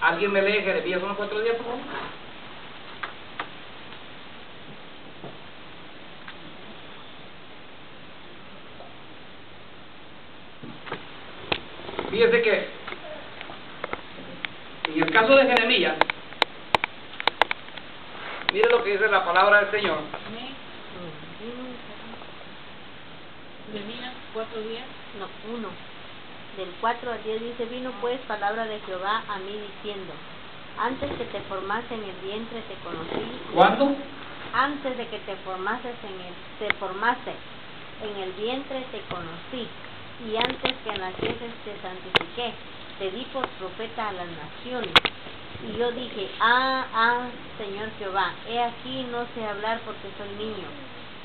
¿Alguien me lee Jeremías 1:4-10, por favor? Fíjese que en el caso de Jeremías, mire lo que dice la palabra del Señor. Jeremías 4:10. No, 1. Del 4 al 10 dice, vino pues palabra de Jehová a mí diciendo, antes que te formase en el vientre te conocí. ¿Cuándo? Antes de que te formase en el vientre te conocí, y antes que nacieses te santifiqué, te di por profeta a las naciones. Y yo dije, Señor Jehová, he aquí no sé hablar porque soy niño.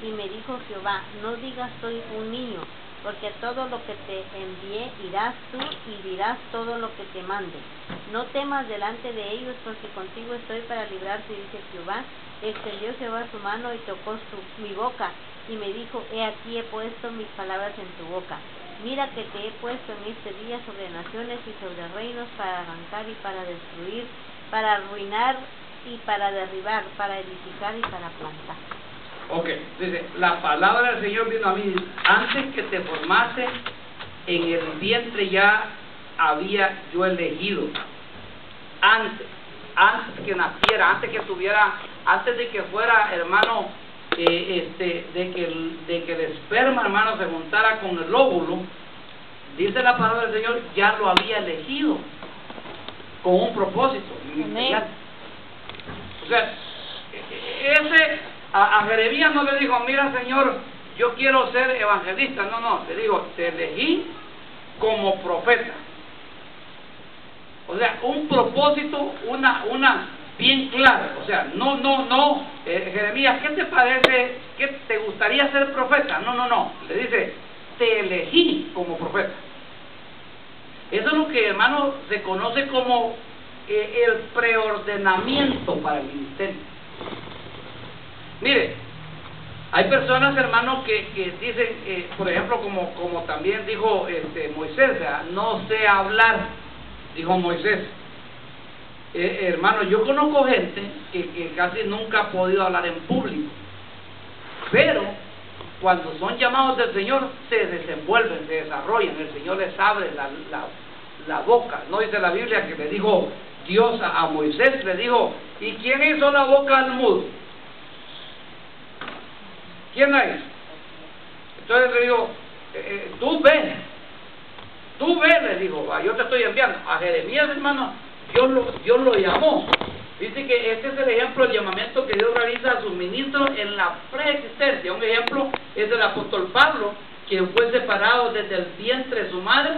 Y me dijo Jehová, no digas soy un niño, porque a todo lo que te envié irás tú y dirás todo lo que te mande. No temas delante de ellos, porque contigo estoy para librarte, dice Jehová. Extendió Jehová su mano y tocó mi boca, y me dijo, he aquí he puesto mis palabras en tu boca. Mira que te he puesto en este día sobre naciones y sobre reinos, para arrancar y para destruir, para arruinar y para derribar, para edificar y para plantar. Ok, dice, la palabra del Señor vino a mí, antes que te formase en el vientre ya había yo elegido. Antes que naciera, antes de que fuera, hermano, de que el esperma, hermano, se juntara con el óvulo, dice la palabra del Señor, ya lo había elegido con un propósito. O sea, a Jeremías no le dijo, mira, Señor, yo quiero ser evangelista. No, le digo, te elegí como profeta. O sea, un propósito, una bien claro. O sea, no, Jeremías, ¿qué te parece? ¿Qué te gustaría ser profeta? No. Le dice, te elegí como profeta. Eso es lo que, hermano, se conoce como el preordenamiento para el ministerio. Mire, hay personas, hermano, que dicen, por ejemplo, como también dijo Moisés, no sé hablar, dijo Moisés. Hermano, yo conozco gente que casi nunca ha podido hablar en público, pero cuando son llamados del Señor, se desenvuelven, se desarrollan, el Señor les abre la boca. ¿No dice la Biblia que le dijo Dios a Moisés, le dijo, ¿y quién hizo la boca al mudo? ¿Quién la hizo? Entonces le digo, tú ve, le digo, yo te estoy enviando. A Jeremías, hermano, Dios lo llamó. Dice que este es el ejemplo del llamamiento que Dios realiza a sus ministros en la preexistencia. Un ejemplo es el apóstol Pablo, quien fue separado desde el vientre de su madre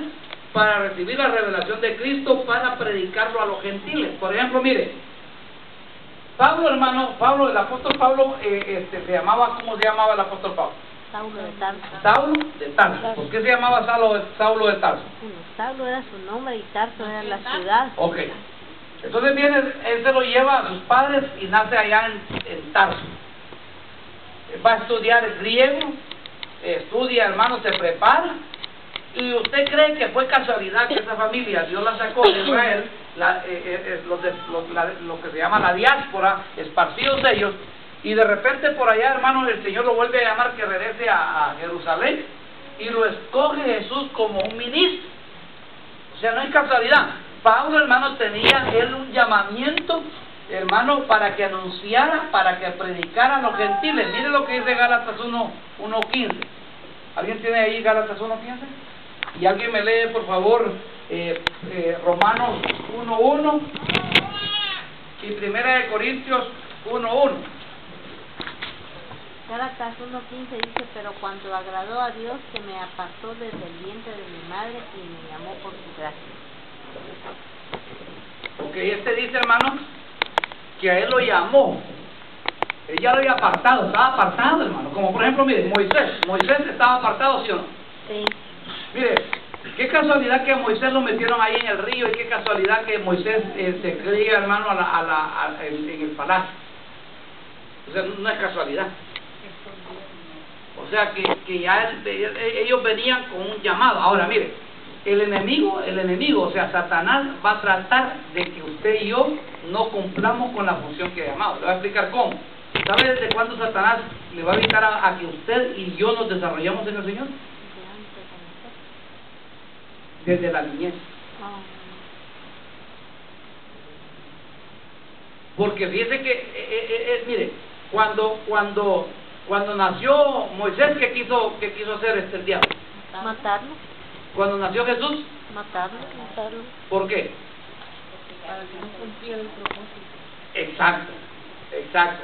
para recibir la revelación de Cristo, para predicarlo a los gentiles. Por ejemplo, mire, Pablo, hermano, el apóstol Pablo, se llamaba, ¿cómo se llamaba el apóstol Pablo? Saulo de Tarso. Saulo de Tarso. ¿Por qué se llamaba Saulo de Tarso? Bueno, Saulo era su nombre y Tarso era la ciudad. Ok. Entonces viene, él se lo lleva a sus padres y nace allá en Tarso. Va a estudiar el griego, estudia, hermano, se prepara. ¿Y usted cree que fue casualidad que esa familia, Dios la sacó de Israel, lo que se llama la diáspora, esparcidos ellos, y de repente por allá, hermano, el Señor lo vuelve a llamar que regrese a Jerusalén, y lo escoge Jesús como un ministro? O sea, no es casualidad. Pablo, hermano, tenía él un llamamiento, hermano, para que anunciara, para que predicara a los gentiles. Mire lo que dice Gálatas 1:15. ¿Alguien tiene ahí Gálatas 1:15? Y alguien me lee, por favor, Romanos 1:1 y Primera de Corintios 1:1. Gálatas 1:15 dice, pero cuando agradó a Dios, que me apartó desde el vientre de mi madre y me llamó por su gracia. Ok, dice, hermano, que a él lo llamó. Él ya lo había apartado, estaba apartado, hermano. Como por ejemplo, mire, Moisés estaba apartado, ¿sí o no? Sí. Mire, qué casualidad que a Moisés lo metieron ahí en el río, y qué casualidad que Moisés se cría, hermano, en el palacio. O sea, no es casualidad. O sea, que ya ellos venían con un llamado. Ahora, mire, el enemigo, o sea, Satanás va a tratar de que usted y yo no cumplamos con la función que ha llamado. Le voy a explicar cómo. ¿Sabe desde cuándo Satanás le va a evitar a que usted y yo nos desarrollemos en el Señor? Desde la niñez. Porque fíjese que, mire, cuando nació Moisés, ¿qué quiso hacer el diablo? Matarlo. Cuando nació Jesús, Matarlo. ¿por qué? Para que no cumpliera el propósito. Exacto.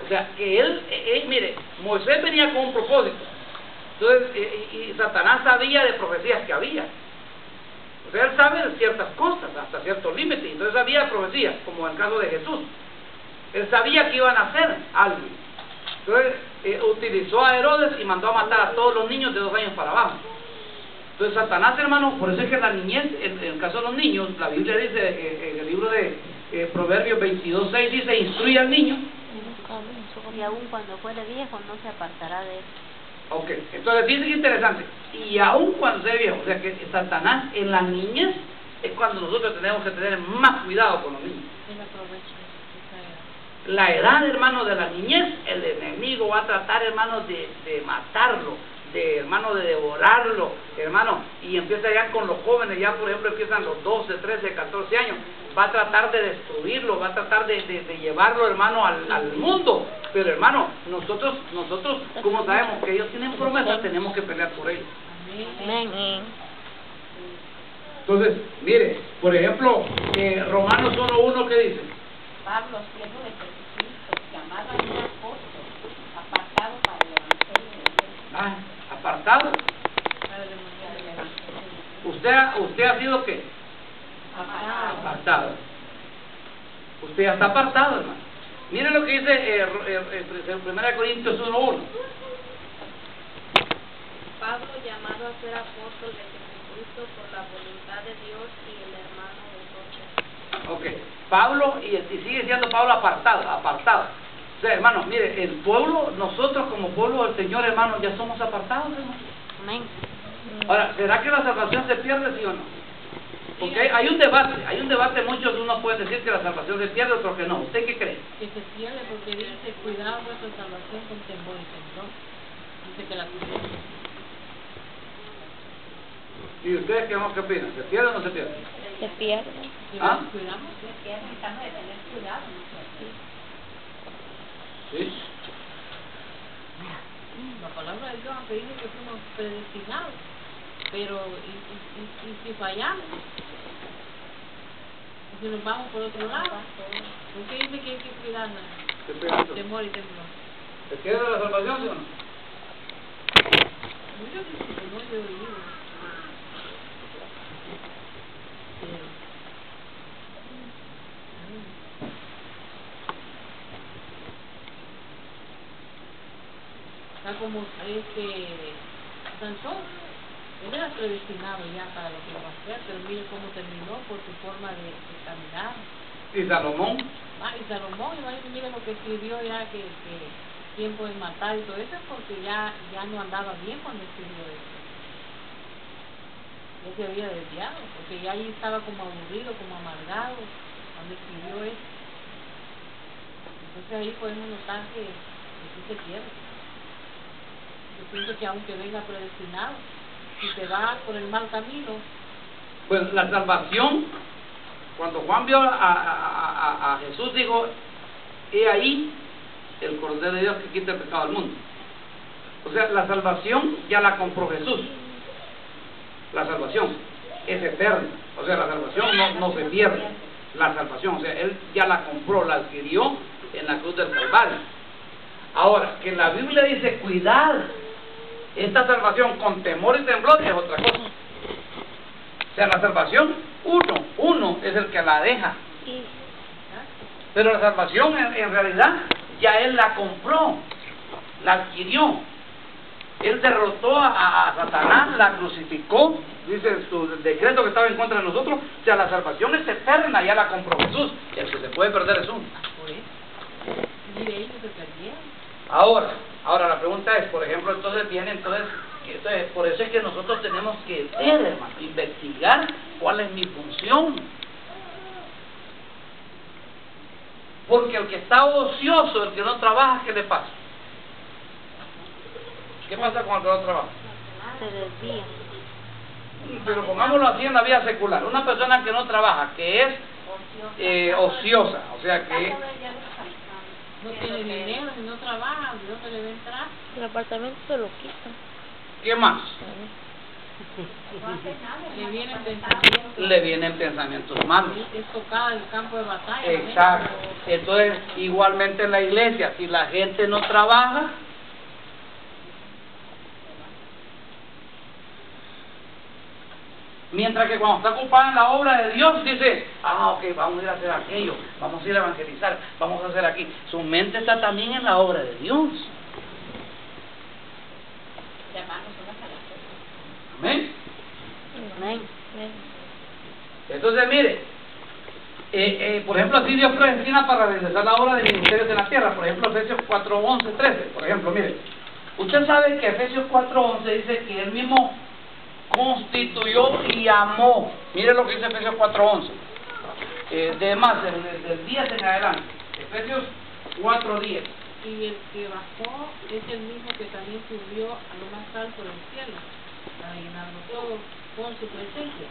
O sea, que él, mire, Moisés venía con un propósito. Entonces, y Satanás sabía de profecías que había. O sea, él sabe ciertas cosas, hasta cierto límite. Entonces había profecías, como en el caso de Jesús. Él sabía que iban a hacer algo. Entonces utilizó a Herodes y mandó a matar a todos los niños de 2 años para abajo. Entonces Satanás, hermano, por eso es que la niñez, en el caso de los niños, la Biblia dice, en el libro de Proverbios 22:6 dice, instruye al niño. Y aún cuando fuere viejo no se apartará de él. Ok, entonces dice que interesante. Y aún cuando sea viejo, o sea que Satanás en la niñez es cuando nosotros tenemos que tener más cuidado con los niños. Él aprovecha esa edad. La edad, hermano, de la niñez, el enemigo va a tratar, hermano, de matarlo, hermano, de devorarlo, hermano, y empieza ya con los jóvenes, ya por ejemplo empiezan los 12, 13, 14 años, va a tratar de destruirlo, va a tratar de llevarlo, hermano, al mundo. Pero hermano, nosotros como sabemos que ellos tienen promesas, tenemos que pelear por ellos. Amén. Entonces, mire, por ejemplo, Romanos 1:1, ¿qué dice? Pablo, siervo de Jesucristo, llamado a un apóstol, apartado para el evangelio de Dios. Apartado. ¿Usted ha sido qué? Apartado. Usted ya está apartado, hermano. Miren lo que dice 1 Corintios 1:1. Pablo, llamado a ser apóstol de Jesucristo por la voluntad de Dios, y el hermano de nosotros. Ok, Pablo, y sigue siendo Pablo apartado. O sea, hermano, mire, el pueblo, nosotros como pueblo del Señor, hermano, ya somos apartados, hermano. Amén. Ahora, ¿será que la salvación se pierde, sí o no? Porque hay un debate, muchos de unos pueden decir que la salvación se pierde, otros que no. ¿Usted qué cree? Que se pierde porque dice, cuidado vuestra salvación con temor y temblor. Dice que la cuidemos. ¿Y ustedes qué opinan? ¿Se pierde o no se pierde? Se pierde. Si ¿Ah? nos cuidamos, Que necesitamos de tener cuidado, ¿no? Sí. la palabra de Dios aunque dice que fuimos predestinados, pero y si fallamos, si nos vamos por otro lado, ¿por qué dice que hay que cuidarnos? ¿Qué piensa? Temor y temblor. ¿Se pierde la salvación, sí o no? Yo digo que no, yo digo. Está como Sansón, él era predestinado ya para lo que iba a hacer, pero mire cómo terminó por su forma de caminar. ¿Y Salomón? Y Salomón, y mire lo que escribió ya que tiempo de matar y todo eso, porque ya no andaba bien cuando escribió eso. Ya se había desviado, porque ya ahí estaba como aburrido, como amargado cuando escribió eso. Entonces ahí podemos notar que sí se pierde. Yo pienso que aunque venga predestinado, si se va por el mal camino. Pues la salvación, cuando Juan vio a Jesús, dijo: he ahí el Cordero de Dios que quita el pecado del mundo. O sea, la salvación ya la compró Jesús. La salvación es eterna. O sea, la salvación no se pierde. La salvación, o sea, Él ya la compró, la adquirió en la cruz del Calvario. Ahora, que la Biblia dice cuidar esta salvación con temor y temblor es otra cosa. O sea, la salvación, uno es el que la deja. Pero la salvación en realidad ya Él la compró, la adquirió. Él derrotó a Satanás, la crucificó, dice su decreto que estaba en contra de nosotros. O sea, la salvación es eterna, ya la compró Jesús. El que se puede perder es uno. Mire, ellos se perdieron. Ahora la pregunta es, por ejemplo, entonces, por eso es que nosotros tenemos que ver, hermano, investigar cuál es mi función. Porque el que está ocioso, el que no trabaja, ¿qué le pasa? ¿Qué pasa con el que no trabaja? Se desvía. Pero pongámoslo así en la vida secular. Una persona que no trabaja, que es ociosa, o sea que no tiene dinero, si no trabaja, ¿de dónde le va a entrar? El apartamento se lo quita. ¿qué más? Le vienen pensamientos. Le vienen pensamientos malos. Es tocada el campo de batalla. Exacto. Entonces, igualmente en la iglesia, si la gente no trabaja, Mientras que cuando está ocupada en la obra de Dios, dice, ok, vamos a ir a hacer aquello, vamos a ir a evangelizar, vamos a hacer aquí. Su mente está también en la obra de Dios. Llamarnos unas a las otras. Amén. Amén. Entonces, mire, por ejemplo, así Dios predestina para realizar la obra de ministerios en la tierra. Por ejemplo, Efesios 4, 11, 13. Por ejemplo, mire, usted sabe que Efesios 4, 11 dice que Él mismo constituyó y amó. Mire lo que dice Efesios 4, 11. De más, del 10 en adelante. Efesios 4, 10. Y el que bajó es el mismo que también subió a lo más alto del cielo, para llenarlo todo con su presencia.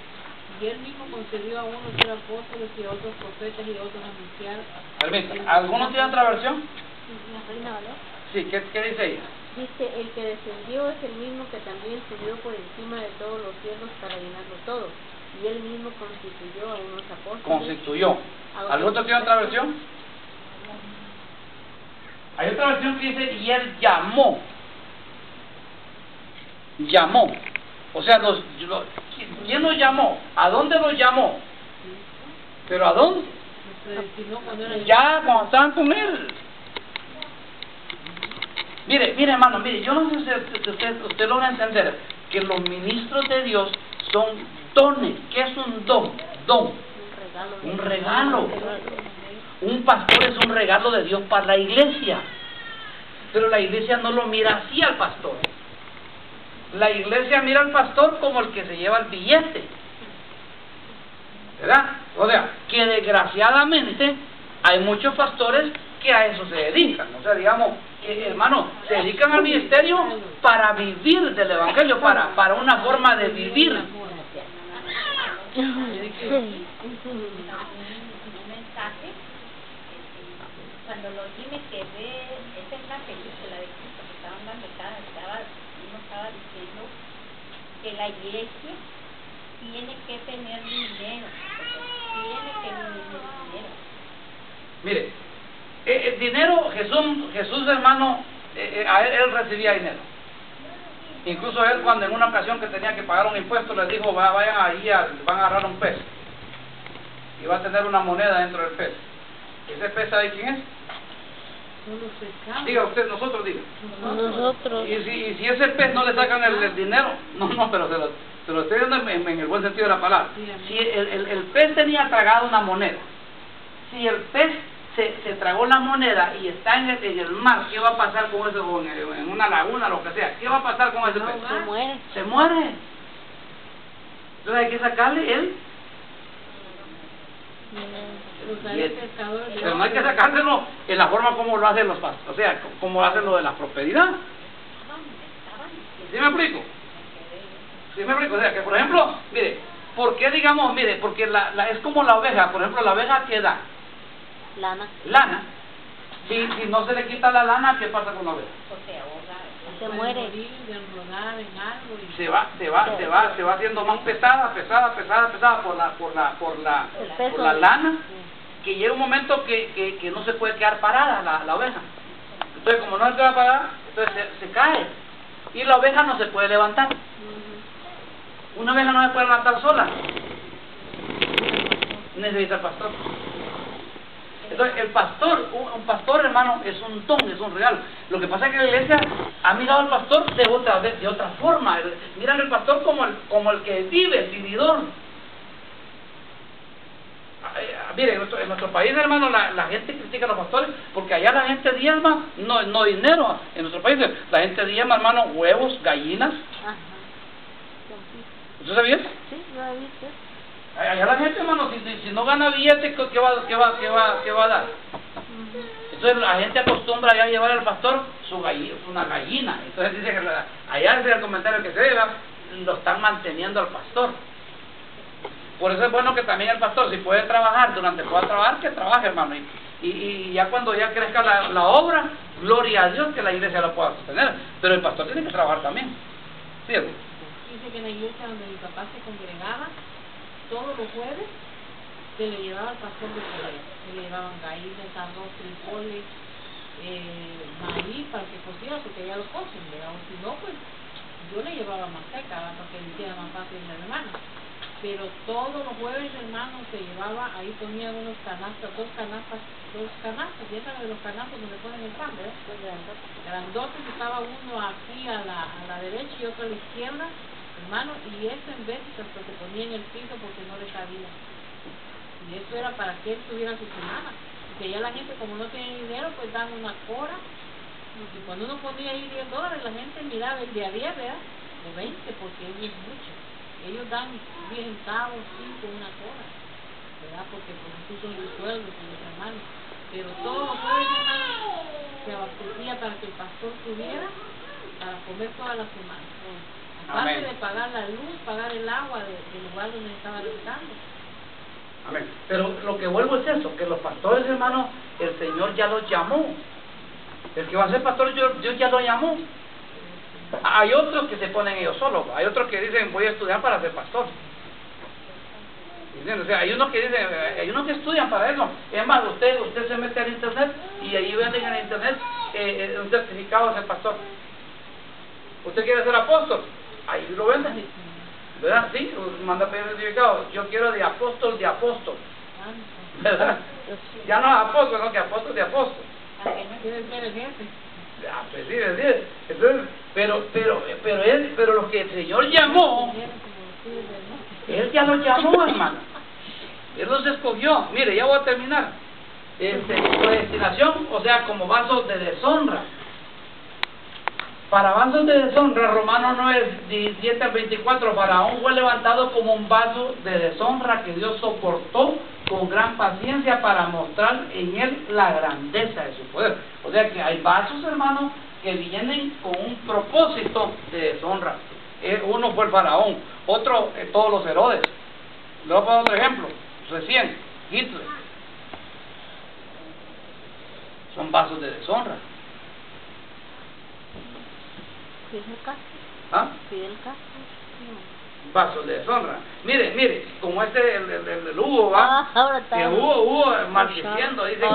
Y él mismo concedió a unos ser apóstoles y a otros profetas y a otros anunciar. Permítame, ¿alguno tiene otra versión? La Reina Valera. Sí, ¿qué dice ella? Dice, el que descendió es el mismo que también subió por encima de todos los cielos para llenarlo todo. Y él mismo constituyó a unos apóstoles. Constituyó. ¿Algún otro tiene otra versión? Hay otra versión que dice, y él llamó. Llamó. O sea, ¿quién los llamó? ¿A dónde los llamó? ¿Pero a dónde? Ya cuando estaban con él. Mire, hermano, mire, yo no sé si usted logra entender que los ministros de Dios son dones. ¿Qué es un don? Don. Un regalo. Un pastor es un regalo de Dios para la iglesia. Pero la iglesia no lo mira así al pastor. La iglesia mira al pastor como el que se lleva el billete. ¿Verdad? O sea, que desgraciadamente hay muchos pastores que a eso se dedican. O sea, digamos, hermano, se dedican al ministerio para vivir del evangelio, para una forma de vivir. Un mensaje, cuando lo vi me quedé, esa es la película de Cristo que estaban dando, uno estaba diciendo que la iglesia tiene que tener dinero, tiene que tener dinero. Mire, el dinero, Jesús hermano, a él recibía dinero. Incluso él, cuando en una ocasión que tenía que pagar un impuesto, les dijo, vayan ahí, van a agarrar un pez y va a tener una moneda dentro del pez. ¿Ese pez sabe quién es? Diga usted, nosotros diga. Nosotros. Y si ese pez no le sacan el dinero, no, pero se lo estoy dando en el buen sentido de la palabra. Si el pez tenía tragado una moneda, si el pez se tragó la moneda y está en el mar, ¿qué va a pasar con eso? O en una laguna, lo que sea, ¿qué va a pasar con ese pez? Se muere. Se muere. Entonces hay que sacarle él. Pero no hay que sacárselo en la forma como lo hacen los pastores, o sea, como hacen lo de la prosperidad. ¿Sí me explico? ¿Sí me explico? O sea, que por ejemplo, mire, ¿por qué digamos, mire, porque es como la oveja, por ejemplo, la oveja que da lana. Si no se le quita la lana, ¿qué pasa con la oveja? Se muere. Se va haciendo más pesada por la lana, que llega un momento que no se puede quedar parada la oveja. Entonces, como no se queda parada, entonces se cae y la oveja no se puede levantar. Una oveja no se puede levantar sola, necesita el pastor. Entonces, un pastor, hermano, es un don, es un regalo. Lo que pasa es que la iglesia ha mirado al pastor de otra forma. Miran al pastor como el que vive, el vividor. Mire, en nuestro país, hermano, la gente critica a los pastores porque allá la gente diezma, no dinero. En nuestro país la gente diezma, hermano, huevos, gallinas. Ajá. ¿Usted sabía? Sí, lo he visto. Allá la gente, hermano, si no gana billetes, ¿qué va a dar? Entonces la gente acostumbra ya a llevar al pastor una gallina. Entonces dice que allá es el comentario que se diga, lo están manteniendo al pastor. Por eso es bueno que también el pastor, si puede trabajar, que trabaje, hermano. Y ya cuando ya crezca la obra, gloria a Dios que la iglesia lo pueda sostener. Pero el pastor tiene que trabajar también. ¿Cierto? Dice que en la iglesia donde mi papá se congregaba, todos los jueves se le llevaba al pastor de comer. Se le llevaban gallinas, arroz, frijoles, maíz para que cociera, porque ya lo cocen, ¿verdad? O si no, pues yo le llevaba manteca para que le hiciera más fácil a mi hermana. pero todos los jueves, hermano, se llevaba, ahí ponían unos canastas, dos canastas, ya saben de los canastos donde ponen el pan, ¿verdad? Grandotes, estaba uno aquí a la derecha y otro a la izquierda, hermano, y eso en veces hasta se ponía en el piso porque no le cabía. Y eso era para que él tuviera su semana. Porque ya la gente, como no tiene dinero, pues dan una cora. Y cuando uno ponía ahí $10, la gente miraba el de a 10, ¿verdad? O 20, porque ellos es mucho. Ellos dan 10 centavos, 5, una cora, ¿verdad? Porque pues así son los sueldos y los hermanos. Pero todos los jueves, hermanos, se abastecía para que el pastor tuviera para comer toda la semana. Aparte de pagar la luz, pagar el agua del lugar donde estaba rentando. Amén. Pero lo que vuelvo es eso, que los pastores, hermanos, el Señor ya los llamó. El que va a ser pastor, Dios ya lo llamó. Hay otros que se ponen ellos solos, hay otros que dicen voy a estudiar para ser pastor. ¿Entiendes? O sea, hay unos que dicen, hay unos que estudian para eso. Es más, usted se mete al internet y ahí venden en el internet un certificado de ser pastor. ¿Usted quiere ser apóstol? Ahí lo venden, ¿verdad? Sí, manda a pedir el certificado. Yo quiero de apóstol, ¿verdad? Ya no es apóstol, no, que apóstol de apóstol. Quiere ser el jefe. Ah, pues sí, entonces, pero lo que el Señor llamó, Él ya los llamó, hermano. Él los escogió. Mire, ya voy a terminar. Predestinación, o sea, como vasos de deshonra. Para vasos de deshonra, Romanos 9:17-24, Faraón fue levantado como un vaso de deshonra que Dios soportó con gran paciencia para mostrar en él la grandeza de su poder. O sea que hay vasos, hermanos, que vienen con un propósito de deshonra. Uno fue el Faraón, otro todos los Herodes. Le voy a poner otro ejemplo, recién, Hitler. Son vasos de deshonra. Fidel Castro. ¿Ah? Fidel Castro. Vasos de deshonra. Mire, como el Hugo, ¿va? Que Hugo maldiciendo, dice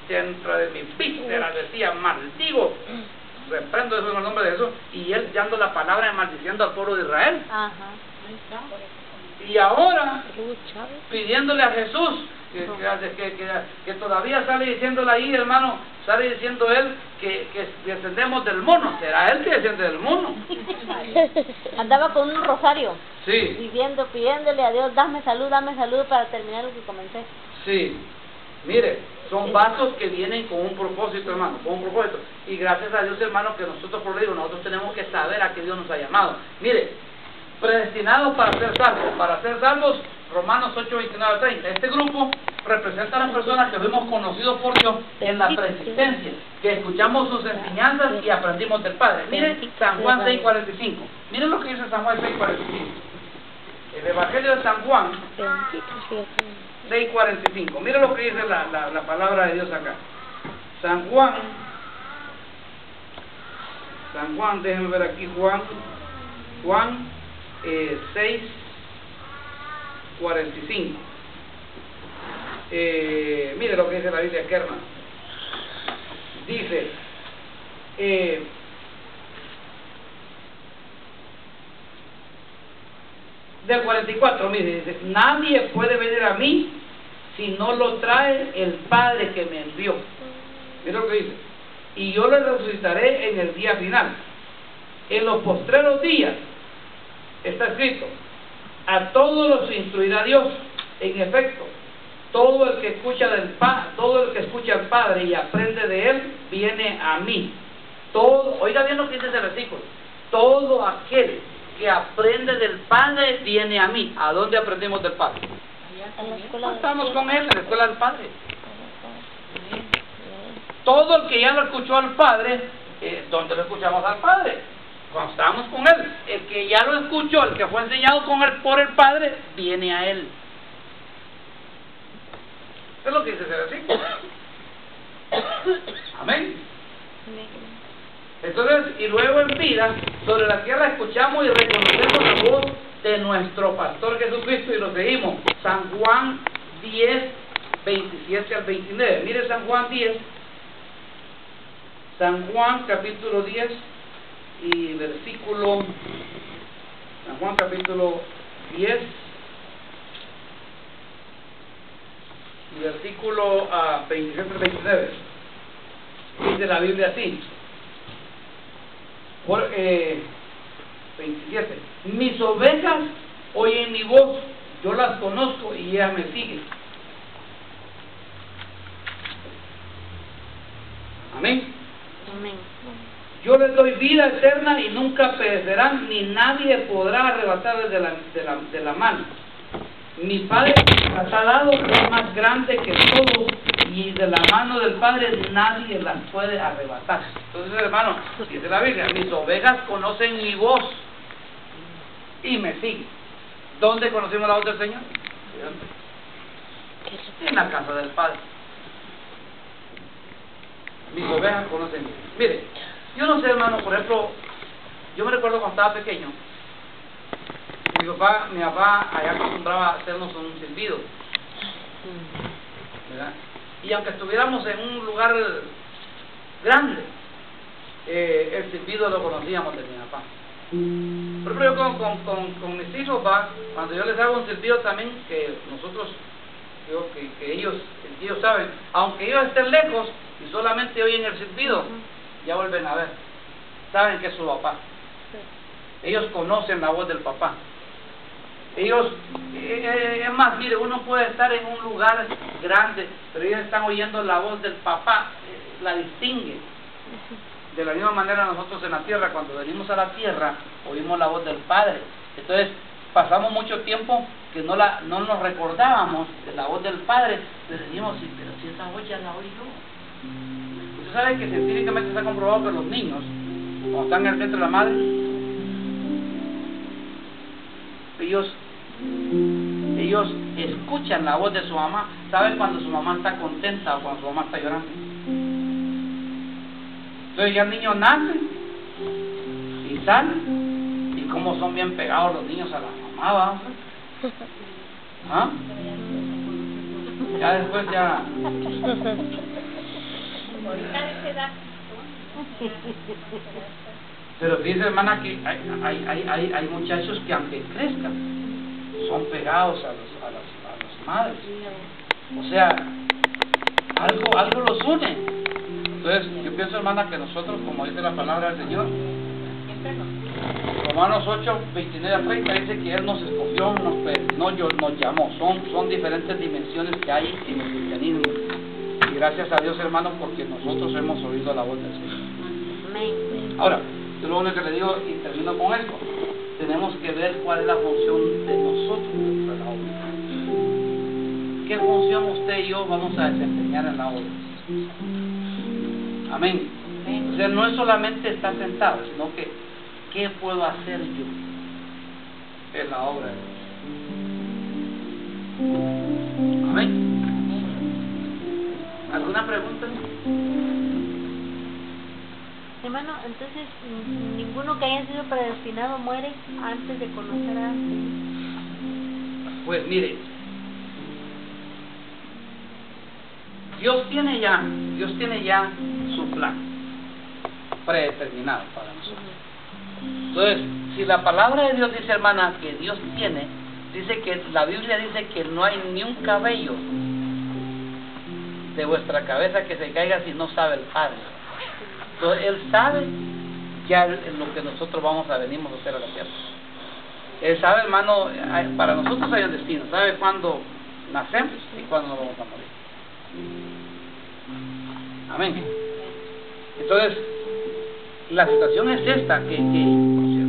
que dentro de mis vísceras decía, maldigo, reprendo eso en el nombre de Jesús, y él dando la palabra de maldiciendo al pueblo de Israel. Y ahora, pidiéndole a Jesús, que todavía sale diciéndole ahí, hermano, sale diciendo él que descendemos del mono. ¿Será él que desciende del mono? Andaba con un rosario, sí, pidiéndole a Dios, dame salud para terminar lo que comencé. Sí, mire, son vasos que vienen con un propósito, hermano, con un propósito. Y gracias a Dios, hermano, que nosotros, por ley, nosotros tenemos que saber a qué Dios nos ha llamado. Mire, predestinados para ser salvos. Para ser salvos, Romanos 8:29-30. Este grupo representa a las personas que fuimos conocidos por Dios en la preexistencia, que escuchamos sus enseñanzas y aprendimos del Padre. Mire San Juan 6:45. Miren lo que dice San Juan 6:45. El Evangelio de San Juan 6:45. Miren lo que dice la palabra de Dios acá. San Juan, déjenme ver aquí, Juan 6:45. Mire lo que dice la Biblia aquí, hermano. Dice, del 44, mire, dice, nadie puede venir a mí si no lo trae el Padre que me envió. Mire lo que dice, y yo le resucitaré en el día final. En los postreros días, está escrito, a todos los instruirá Dios. En efecto, todo el que escucha al Padre y aprende de él viene a mí. Oiga bien lo que dice ese versículo. Todo aquel que aprende del Padre viene a mí. ¿A dónde aprendemos del Padre? Estamos con él en la escuela del Padre. Todo el que ya lo escuchó al Padre, ¿dónde lo escuchamos al Padre? Cuando estamos con él. El que ya lo escuchó, el que fue enseñado por el Padre, viene a él. Eso es lo que dice ese versículo. Amén. Entonces, y luego en vida, sobre la tierra escuchamos y reconocemos la voz de nuestro Pastor Jesucristo y lo seguimos. San Juan 10:27-29. Mire San Juan 10. San Juan capítulo 10 y versículo. San Juan capítulo 10 versículo 27. Dice la Biblia así. 27. Mis ovejas oyen mi voz, yo las conozco y ellas me siguen. Amén. Amén. Yo les doy vida eterna y nunca perecerán, ni nadie podrá arrebatar de la mano. Mi Padre las ha dado, es más grande que todos, y de la mano del Padre nadie las puede arrebatar. Entonces, hermano, dice la Biblia, mis ovejas conocen mi voz y me siguen. ¿Dónde conocimos la voz del Señor? En la casa del Padre. Mis ovejas conocen mi voz. Mire, yo no sé, hermano, por ejemplo, yo me recuerdo cuando estaba pequeño, mi papá allá acostumbraba a hacernos un silbido, ¿verdad? Y aunque estuviéramos en un lugar grande, el silbido lo conocíamos de mi papá. Por ejemplo, yo con mis hijos, cuando yo les hago un silbido también, que nosotros, que ellos saben, aunque ellos estén lejos y solamente oyen el silbido, ya vuelven a ver, saben que es su papá. Ellos conocen la voz del papá. Ellos, es más, mire, uno puede estar en un lugar grande, pero ellos están oyendo la voz del papá, la distinguen. De la misma manera nosotros en la tierra, cuando venimos a la tierra, oímos la voz del Padre. Entonces, pasamos mucho tiempo que no nos recordábamos de la voz del Padre, pero decimos, sí, pero si esa voz ya la oí yo. Usted sabe que científicamente se ha comprobado que los niños, cuando están en el centro de la madre, ellos escuchan la voz de su mamá, saben cuando su mamá está contenta o cuando su mamá está llorando. Entonces ya el niño nace y sale, y como son bien pegados los niños a la mamá, ¿va? ¿Ah? Ya después ya... Pero fíjese, hermana, que hay muchachos que aunque crezcan, son pegados a las madres. O sea, algo los une. Entonces, yo pienso, hermana, que nosotros, como dice la palabra del Señor, Romanos 8, 29 a 30, dice que Él nos escogió, nos llamó. Son diferentes dimensiones que hay en el cristianismo. Y gracias a Dios, hermano, porque nosotros hemos oído la voz del Señor. Ahora, yo lo único que le digo, y termino con esto, tenemos que ver cuál es la función de nosotros dentro de la obra. ¿Qué función usted y yo vamos a desempeñar en la obra? Amén. O sea, no es solamente estar sentado, sino que ¿qué puedo hacer yo en la obra de Dios? Amén. ¿Alguna pregunta? Hermano, entonces, ninguno que haya sido predestinado muere antes de conocer a Dios. Pues mire, Dios tiene ya su plan predeterminado para nosotros. Entonces, si la palabra de Dios dice, hermana, que Dios dice que la Biblia dice que no hay ni un cabello de vuestra cabeza que se caiga si no sabe el Padre. Entonces, Él sabe ya lo que nosotros venimos a hacer a la tierra. Él sabe, hermano, para nosotros hay un destino, sabe cuándo nacemos y cuándo nos vamos a morir. Amén. Entonces, la situación es esta, que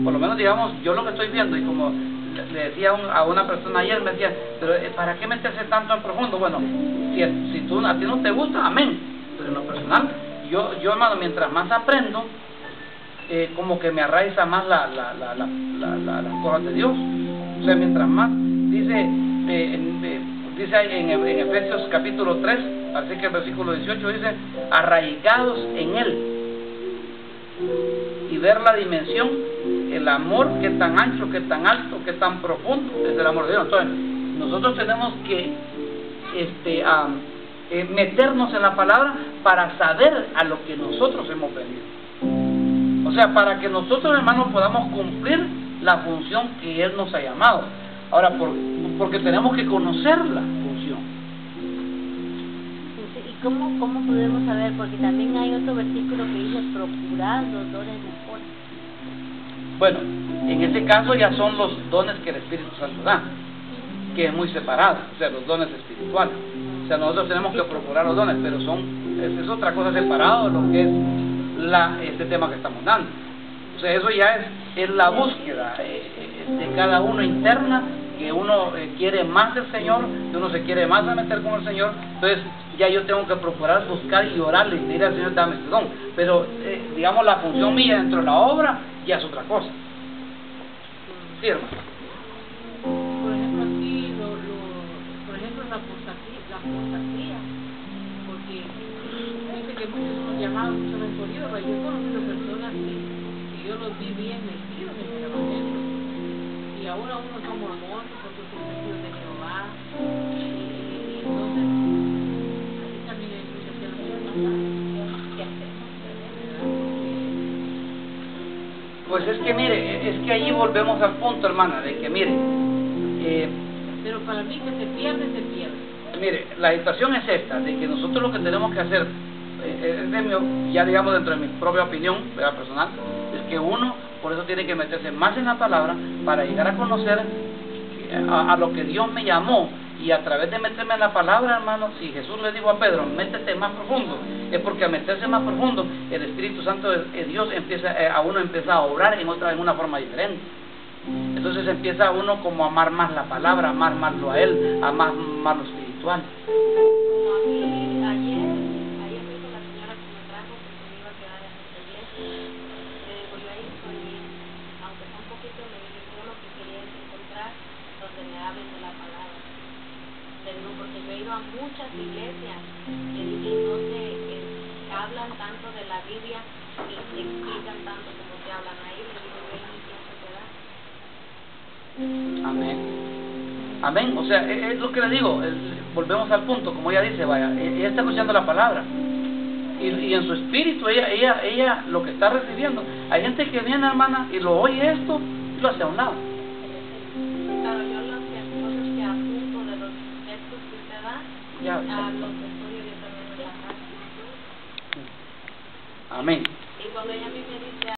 por lo menos, digamos, yo lo que estoy viendo, y como le decía a una persona ayer, me decía, pero ¿para qué meterse tanto en profundo? Bueno, si a ti no te gusta, amén, pero en lo personal, yo hermano, mientras más aprendo, como que me arraiza más las cosas de Dios. O sea, mientras más, dice en Efesios capítulo 3, así que el versículo 18 dice, arraigados en Él, y ver la dimensión, el amor que es tan ancho, que es tan alto, que es tan profundo, es el amor de Dios. Entonces, nosotros tenemos que meternos en la palabra para saber a lo que nosotros hemos venido. O sea, para que nosotros, hermanos, podamos cumplir la función que Él nos ha llamado. Ahora, porque tenemos que conocer la función. cómo podemos saber? Porque también hay otro versículo que dice, procurad los dones mejores. Bueno, en ese caso ya son los dones que el Espíritu Santo da, que es muy separado, o sea, los dones espirituales. O sea, nosotros tenemos que procurar los dones, pero es otra cosa separado de lo que es este tema que estamos dando. O sea, eso ya es la búsqueda de cada uno interna, que uno quiere más del Señor, que uno se quiere más a meter con el Señor. Entonces ya yo tengo que procurar buscar y orarle y pedir al Señor, dame este don. Pero digamos, la función mía dentro de la obra ya es otra cosa. Sí, hermano. Por ejemplo, aquí, por ejemplo, la apostasía, porque dice que muchos son llamados, muchos son escogidos, pero yo he conocido personas que yo los vi bien metidos en el Evangelio, y ahora unos son mormones, otros son testigos de Jehová, y entonces, así también hay muchas que no quieren pasar. ¿Qué hacemos? Pues es que mire, es que allí volvemos al punto, hermana, de que mire, pero para mí que se pierde. Mire, la situación es esta, de que nosotros lo que tenemos que hacer, ya digamos dentro de mi propia opinión, ¿verdad?, personal, es que uno, por eso tiene que meterse más en la palabra, para llegar a conocer a lo que Dios me llamó, y a través de meterme en la palabra, hermano, si Jesús le dijo a Pedro, métete más profundo, es porque al meterse más profundo, el Espíritu Santo de Dios a uno empieza a obrar en una forma diferente. Entonces empieza uno como a amar más la palabra, amar más a Él, amar más lo espiritual. Como a mí, ayer mismo la señora que me trajo, que se me iba a quedar en esta iglesia, le digo, yo ahí estoy bien, aunque sea un poquito, le digo, yo lo que quería es encontrar donde me hablen de la palabra. Le digo, porque yo he ido a muchas iglesias, le dije, no sé, hablan tanto de la Biblia y te explican tanto como te hablan ahí, le digo, yo ahí me pienso quedar. Amén. Amén. O sea, es lo que le digo, volvemos al punto, como ella dice, vaya, ella está escuchando la palabra. Y en su espíritu, ella lo que está recibiendo. Hay gente que viene, hermana, y lo oye esto y lo hace a un lado. Claro, yo las cosas que apunto de los textos que usted da, Ya. a los estudio yo también en la casa. Amén. Y cuando ella a mí me dice